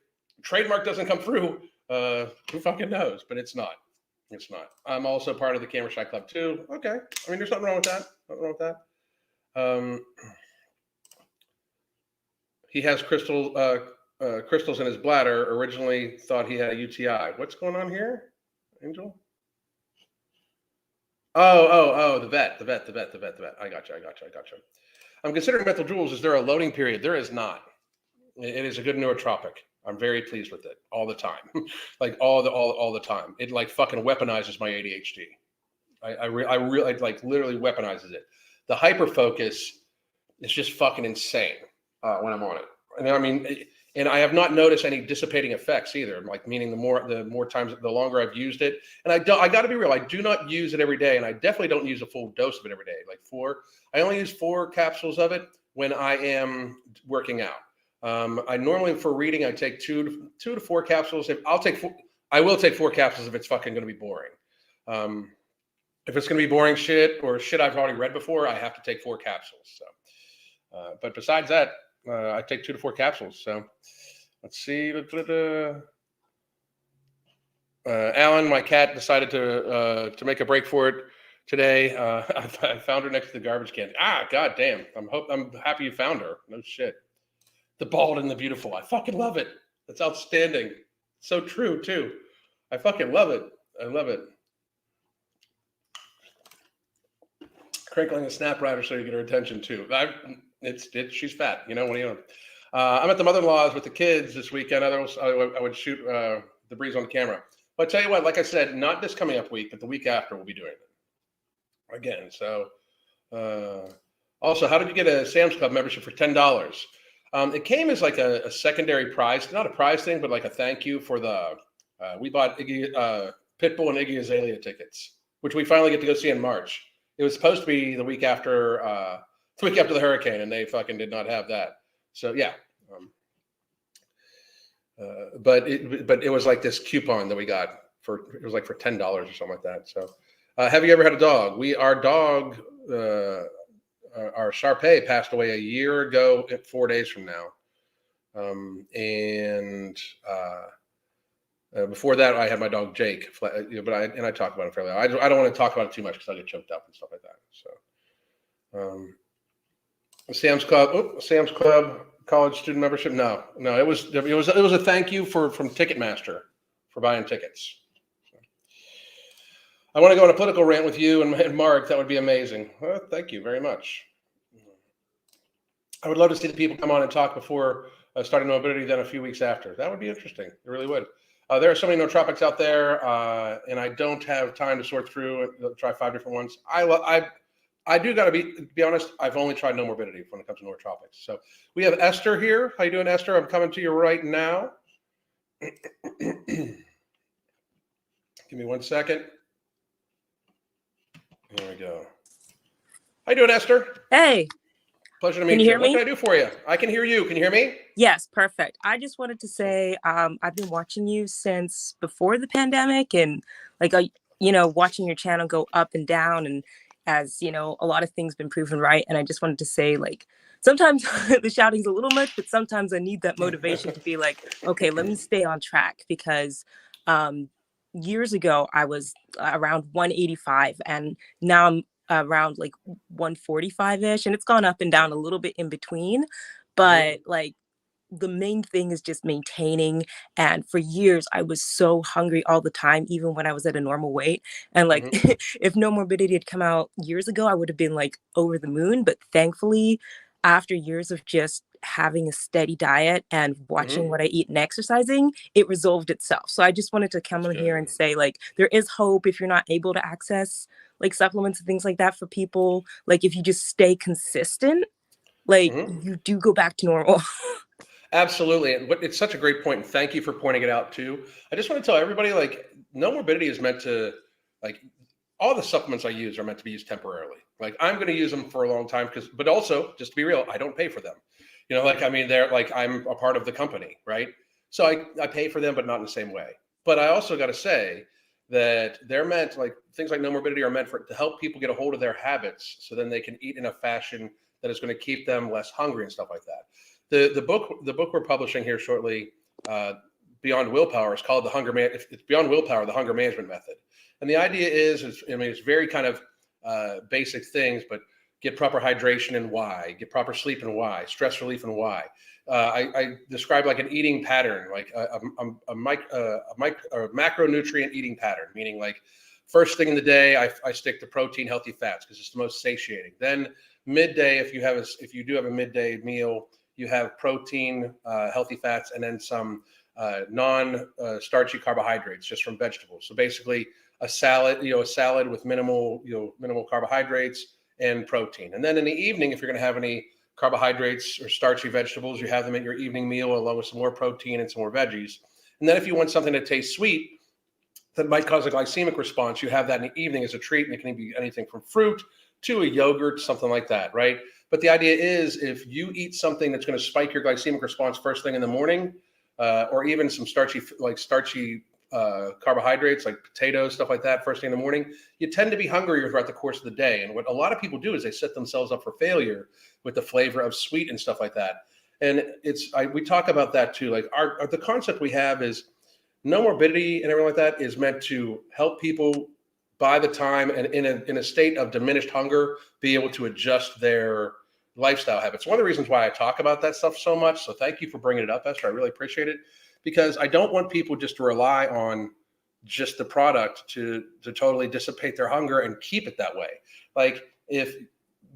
Speaker 1: trademark doesn't come through, who fucking knows? But it's not. I'm also part of the Camera Shy Club too. Okay. I mean, there's nothing wrong with that. He has crystals in his bladder. Originally thought he had a UTI. What's going on here, Angel? Oh, the vet. I got you. I'm considering Mental Jewels. Is there a loading period? There is not. It is a good neurotropic. I'm very pleased with it all the time. Like all the time. It like fucking weaponizes my ADHD. I really like literally weaponizes it. The hyper focus is just fucking insane when I'm on it. And I mean, and I have not noticed any dissipating effects either. Like meaning the more times, the longer I've used it. And I got to be real. I do not use it every day, and I definitely don't use a full dose of it every day. I only use 4 capsules of it when I am working out. I normally for reading I take 2 to 4 capsules. I will take 4 capsules if it's fucking going to be boring. If it's going to be boring shit or shit I've already read before, I have to take 4 capsules. So, but besides that, I take 2 to 4 capsules. So let's see. Alan, my cat, decided to make a break for it today. I found her next to the garbage can. God damn. I'm happy you found her. No shit. The bald and the beautiful. I fucking love it. That's outstanding. So true too. I fucking love it. I love it. Crinkling a snap rider so you get her attention too. She's fat. What do you know? I'm at the mother-in-law's with the kids this weekend. I would shoot the breeze on the camera. But I tell you what, like I said, not this coming up week, but the week after we'll be doing it again. So also, how did you get a Sam's Club membership for $10? It came as like a secondary prize, not a prize thing, but like a thank you for we bought Pitbull and Iggy Azalea tickets, which we finally get to go see in March. It was supposed to be the week after the hurricane, and they fucking did not have that. So yeah. But it was like this coupon that we got for $10 or something like that. So have you ever had a dog? Our dog, our Shar-Pei passed away a year ago, 4 days from now. Before that, I had my dog Jake, but I talk about it fairly. I don't want to talk about it too much because I get choked up and stuff like that. So, Sam's Club college student membership. No, it was a thank you from Ticketmaster for buying tickets. I want to go on a political rant with you and Mark. That would be amazing. Well, thank you very much. I would love to see the people come on and talk before starting mobility, then a few weeks after. That would be interesting. It really would. There are so many nootropics out there, and I don't have time to sort through and try 5 different ones. I do got to be honest. I've only tried no morbidity when it comes to nootropics. So we have Esther here. How you doing, Esther? I'm coming to you right now. Give me 1 second. There we go. How you doing, Esther?
Speaker 10: Hey,
Speaker 1: Pleasure to
Speaker 10: can
Speaker 1: meet
Speaker 10: you
Speaker 1: you.
Speaker 10: hear
Speaker 1: What
Speaker 10: me?
Speaker 1: can I do for you? I can hear you. Can you hear me?
Speaker 10: Yes, perfect. I just wanted to say I've been watching you since before the pandemic, and like watching your channel go up and down, and as a lot of things been proven right. And I just wanted to say, like, sometimes the shouting's a little much, but sometimes I need that motivation to be like, okay, let me stay on track, because um years ago I was around 185, and now I'm around like 145-ish, and it's gone up and down a little bit in between. But like, the main thing is just maintaining. And for years I was so hungry all the time, even when I was at a normal weight. And like,
Speaker 1: hmm
Speaker 10: if No Morbidity had come out years ago, I would have been like over the moon. But thankfully, after years of just having a steady diet and
Speaker 1: hmm
Speaker 10: watching what I eat and exercising, it resolved itself. So I just wanted to come
Speaker 1: That's
Speaker 10: on here
Speaker 1: good.
Speaker 10: and say, like, there is hope if you're not able to access like supplements and things like that for people. Like, if you just stay consistent, like,
Speaker 1: hmm
Speaker 10: you do go back to normal.
Speaker 1: Absolutely. And it's such a great point. And thank you for pointing it out too. I just want to tell everybody, like, no morbidity is meant to, like, all the supplements I use are meant to be used temporarily. Like, I'm going to use them for a long time but also, just to be real, I don't pay for them. Like, I mean, they're like, I'm a part of the company, right? So I pay for them, but not in the same way. But I also got to say that they're meant, like, things like no morbidity are meant to help people get a hold of their habits, so then they can eat in a fashion that is going to keep them less hungry and stuff like that. The book we're publishing here shortly, Beyond Willpower, is called It's Beyond Willpower, the Hunger Management Method. And the idea is, I mean, it's very kind of basic things, but get proper hydration and why, get proper sleep and why, stress relief and why. I describe like an eating pattern, like a macronutrient eating pattern, meaning like first thing in the day, I stick to protein, healthy fats, because it's the most satiating. Then midday, if you do have a midday meal, you have protein, healthy fats, and then some non-starchy carbohydrates just from vegetables. So basically, a salad with minimal carbohydrates and protein. And then in the evening, if you're going to have any carbohydrates or starchy vegetables, you have them at your evening meal along with some more protein and some more veggies. And then if you want something that tastes sweet that might cause a glycemic response, you have that in the evening as a treat, and it can be anything from fruit to a yogurt, something like that, right? But the idea is, if you eat something that's going to spike your glycemic response first thing in the morning, or even some starchy carbohydrates like potatoes, stuff like that, first thing in the morning, you tend to be hungrier throughout the course of the day. And what a lot of people do is they set themselves up for failure with the flavor of sweet and stuff like that. And we talk about that too. Like, the concept we have is no morbidity and everything like that is meant to help people by the time and in a state of diminished hunger be able to adjust their lifestyle habits. One of the reasons why I talk about that stuff so much, so thank you for bringing it up, Esther. I really appreciate it, because I don't want people just to rely on just the product to totally dissipate their hunger and keep it that way. Like, if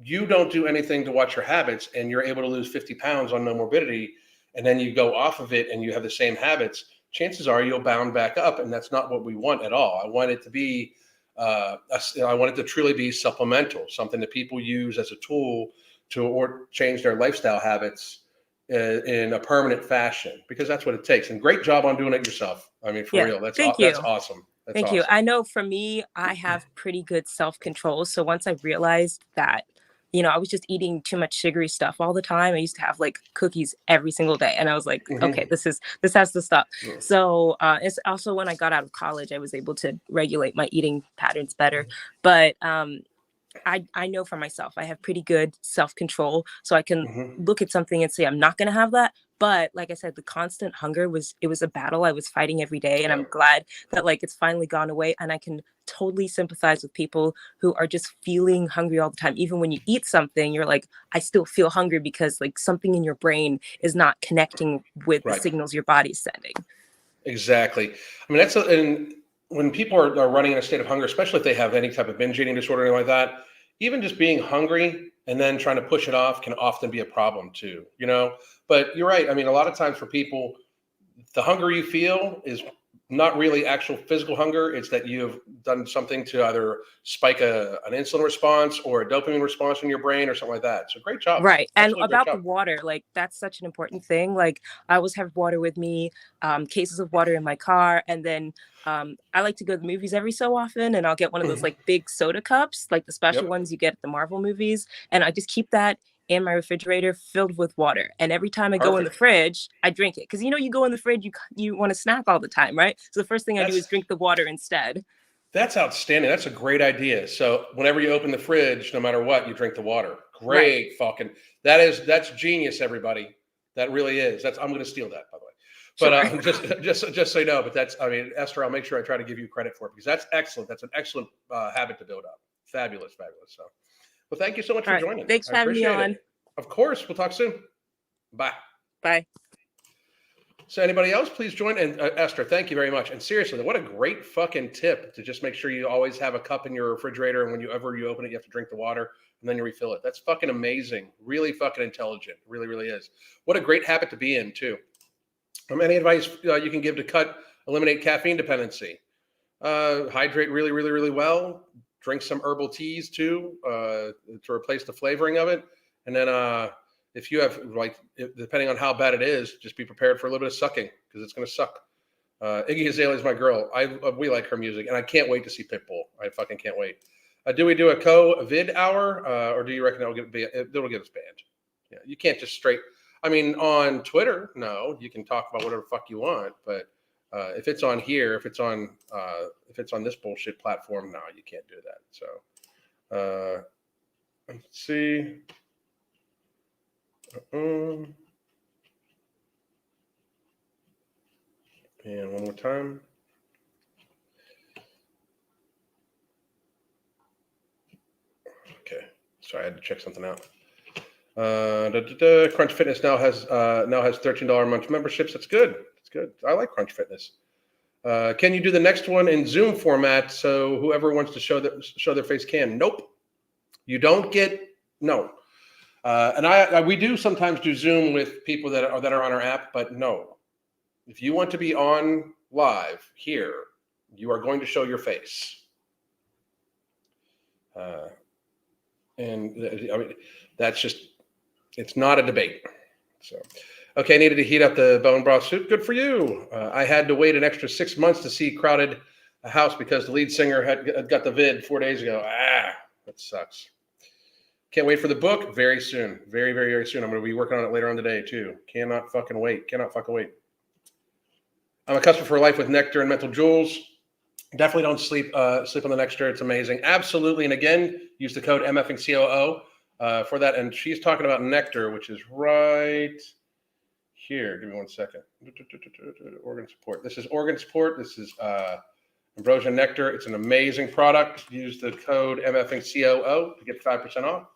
Speaker 1: you don't do anything to watch your habits and you're able to lose 50 pounds on no morbidity, and then you go off of it and you have the same habits, chances are you'll bound back up. And that's not what we want at all. I want it to be, I want it to truly be supplemental, something that people use as a tool or change their lifestyle habits in a permanent fashion, because that's what it takes. And great job on doing it yourself. I mean, for real, that's
Speaker 10: Thank
Speaker 1: that's
Speaker 10: you.
Speaker 1: awesome. That's
Speaker 10: Thank
Speaker 1: awesome.
Speaker 10: you. I know for me, I have pretty good self-control. So once I realized that, I was just eating too much sugary stuff all the time. I used to have like cookies every single day. And I was like, okay, this has to stop.
Speaker 1: Yeah.
Speaker 10: So it's also when I got out of college, I was able to regulate my eating patterns better. But I know for myself, I have pretty good self-control. So I can look at something and say, I'm not going to have that. But like I said, the constant hunger was a battle I was fighting every day. And I'm glad that like it's finally gone away. And I can totally sympathize with people who are just feeling hungry all the time. Even when you eat something, you're like, I still feel hungry, because like something in your brain is not connecting with the signals your body's sending.
Speaker 1: Exactly. I mean, and when people are running in a state of hunger, especially if they have any type of binge eating disorder or anything like that, even just being hungry and then trying to push it off can often be a problem too, But you're right. I mean, a lot of times for people, the hunger you feel is not really actual physical hunger. It's that you've done something to either spike an insulin response or a dopamine response in your brain or something like that. So great job.
Speaker 10: Right. And
Speaker 1: Absolutely great
Speaker 10: about the
Speaker 1: job.
Speaker 10: water, like that's such an important thing. Like I always have water with me, cases of water in my car. And then I like to go to the movies every so often, and I'll get one of those like big soda cups, like the special
Speaker 1: Yep.
Speaker 10: ones you get at the Marvel movies. And I just keep that in my refrigerator filled with water. And every time I go in the
Speaker 1: Perfect.
Speaker 10: fridge, I drink it. Cause you go in the fridge, you want to snack all the time, right? So the first thing I do is drink the water instead.
Speaker 1: That's outstanding. That's a great idea. So whenever you open the fridge, no matter what, you drink the water. Great fucking. That's genius, everybody. That really is. I'm going to steal that, by the way. But just so you know, but Esther, I'll make sure I try to give you credit for it because that's excellent. That's an excellent habit to build up. Fabulous. So, well, thank you so much for joining.
Speaker 10: Thanks for having me on.
Speaker 1: It. Of course. We'll talk soon. Bye.
Speaker 10: Bye.
Speaker 1: So anybody else, please join. And Esther, thank you very much. And seriously, what a great fucking tip to just make sure you always have a cup in your refrigerator. And whenever you open it, you have to drink the water and then you refill it. That's fucking amazing. Really fucking intelligent. Really, really is. What a great habit to be in too. Any advice you can give to eliminate caffeine dependency? Hydrate really, really, really well. Drink some herbal teas too to replace the flavoring of it. And then if you have depending on how bad it is, just be prepared for a little bit of sucking because it's going to suck. Iggy Azalea is my girl. We like her music, and I can't wait to see Pitbull. I fucking can't wait. Do we do a COVID hour, or do you reckon it'll get us banned? Yeah, you can't just straight. I mean, on Twitter, no, you can talk about whatever the fuck you want, but if it's on here, if it's on this bullshit platform, no, you can't do that. So let's see. And one more time. Okay, sorry, I had to check something out. Crunch Fitness now has $13 a month memberships. That's good. That's good. I like Crunch Fitness. Can you do the next one in Zoom format so whoever wants to show their face can? Nope. You don't get no. And we do sometimes do Zoom with people that are on our app, but no. If you want to be on live here, you are going to show your face. That's just, it's not a debate. So, okay, I needed to heat up the bone broth soup. Good for you. I had to wait an extra 6 months to see Crowded House because the lead singer had got the vid 4 days ago. That sucks. Can't wait for the book. Very soon. Very, very, very soon. I'm going to be working on it later on today, too. Cannot fucking wait. I'm a customer for life with Nectar and Mental Jewels. Definitely don't sleep on the Nectar. It's amazing. Absolutely. And again, use the code MFingCOO for that. And she's talking about Nectar, which is right here. Give me 1 second. Organ Support. This is Organ Support. This is Ambrosia Nectar. It's an amazing product. Use the code MFingCOO to get 5% off.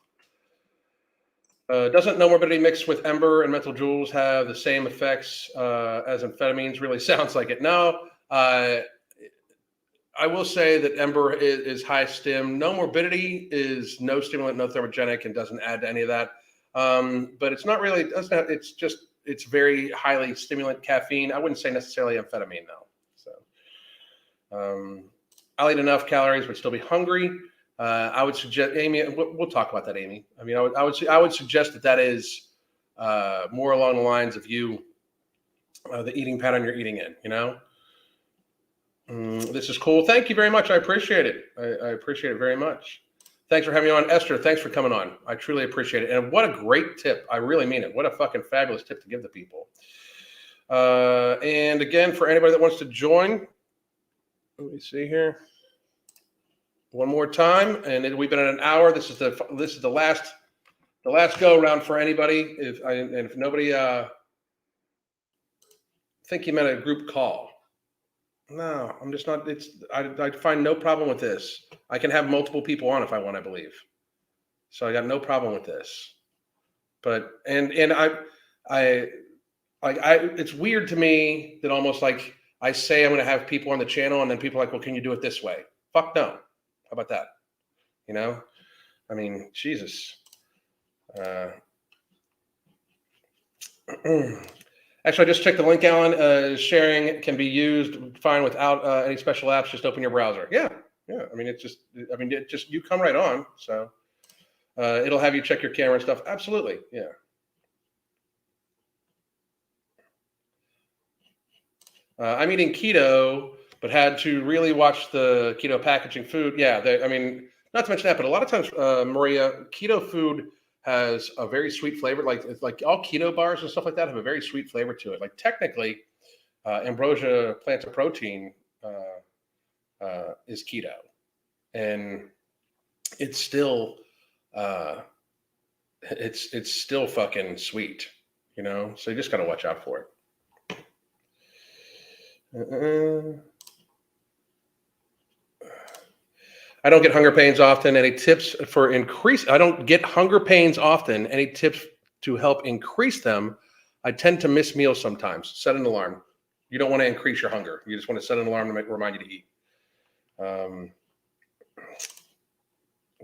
Speaker 1: Doesn't No Morbidity mixed with Ember and Mental Jewels have the same effects as amphetamines? Really sounds like it. No. I will say that Ember is high stim. No Morbidity is no stimulant, no thermogenic, and doesn't add to any of that. But it's not really, it's very highly stimulant caffeine. I wouldn't say necessarily amphetamine, though. So I'll eat enough calories but still be hungry. I would suggest, Amy, we'll talk about that, Amy. I mean, I would suggest that is more along the lines of you, the eating pattern you're eating in, This is cool. Thank you very much. I appreciate it. I appreciate it very much. Thanks for having me on. Esther, thanks for coming on. I truly appreciate it. And what a great tip. I really mean it. What a fucking fabulous tip to give the people. And again, for anybody that wants to join, let me see here. One more time, and we've been at an hour. This is the last go around for anybody. If nobody, I think you meant a group call. No, I'm just not. I find no problem with this. I can have multiple people on if I want, I believe. So I got no problem with this. But it's weird to me that almost like I say I'm going to have people on the channel, and then people are like, well, can you do it this way? Fuck no. How about that? I mean, Jesus. Actually, I just checked the link, Alan. Sharing can be used fine without any special apps. Just open your browser. Yeah. I mean, you come right on. So it'll have you check your camera and stuff. Absolutely. Yeah. I'm eating keto, but had to really watch the keto packaging food. Yeah. Not to mention that, but a lot of times, Maria, keto food has a very sweet flavor. Like all keto bars and stuff like that have a very sweet flavor to it. Like technically, ambrosia plants of protein is keto, and it's still it's still fucking sweet, you know. So you just gotta watch out for it. I don't get hunger pains often. Any tips for increase? I don't get hunger pains often. Any tips to help increase them? I tend to miss meals sometimes. Set an alarm. You don't want to increase your hunger. You just want to set an alarm to remind you to eat.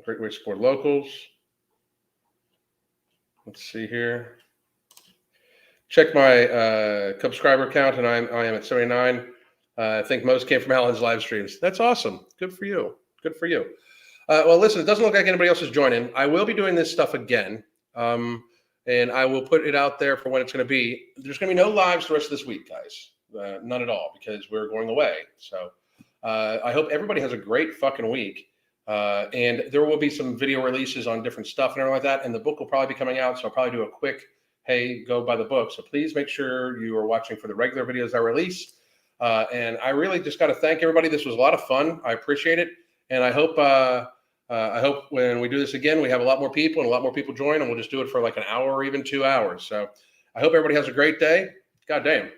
Speaker 1: Great way to support locals. Let's see here. Check my subscriber count, and I am at 79. I think most came from Alan's live streams. That's awesome. Good for you. Good for you. Well, listen, it doesn't look like anybody else is joining. I will be doing this stuff again, and I will put it out there for when it's going to be. There's going to be no lives the rest of this week, guys. None at all, because we're going away. So I hope everybody has a great fucking week. And there will be some video releases on different stuff and everything like that. And the book will probably be coming out. So I'll probably do a quick, hey, go buy the book. So please make sure you are watching for the regular videos I release. And I really just got to thank everybody. This was a lot of fun. I appreciate it. And I hope when we do this again, we have a lot more people and a lot more people join, and we'll just do it for like an hour or even 2 hours. So I hope everybody has a great day. God damn.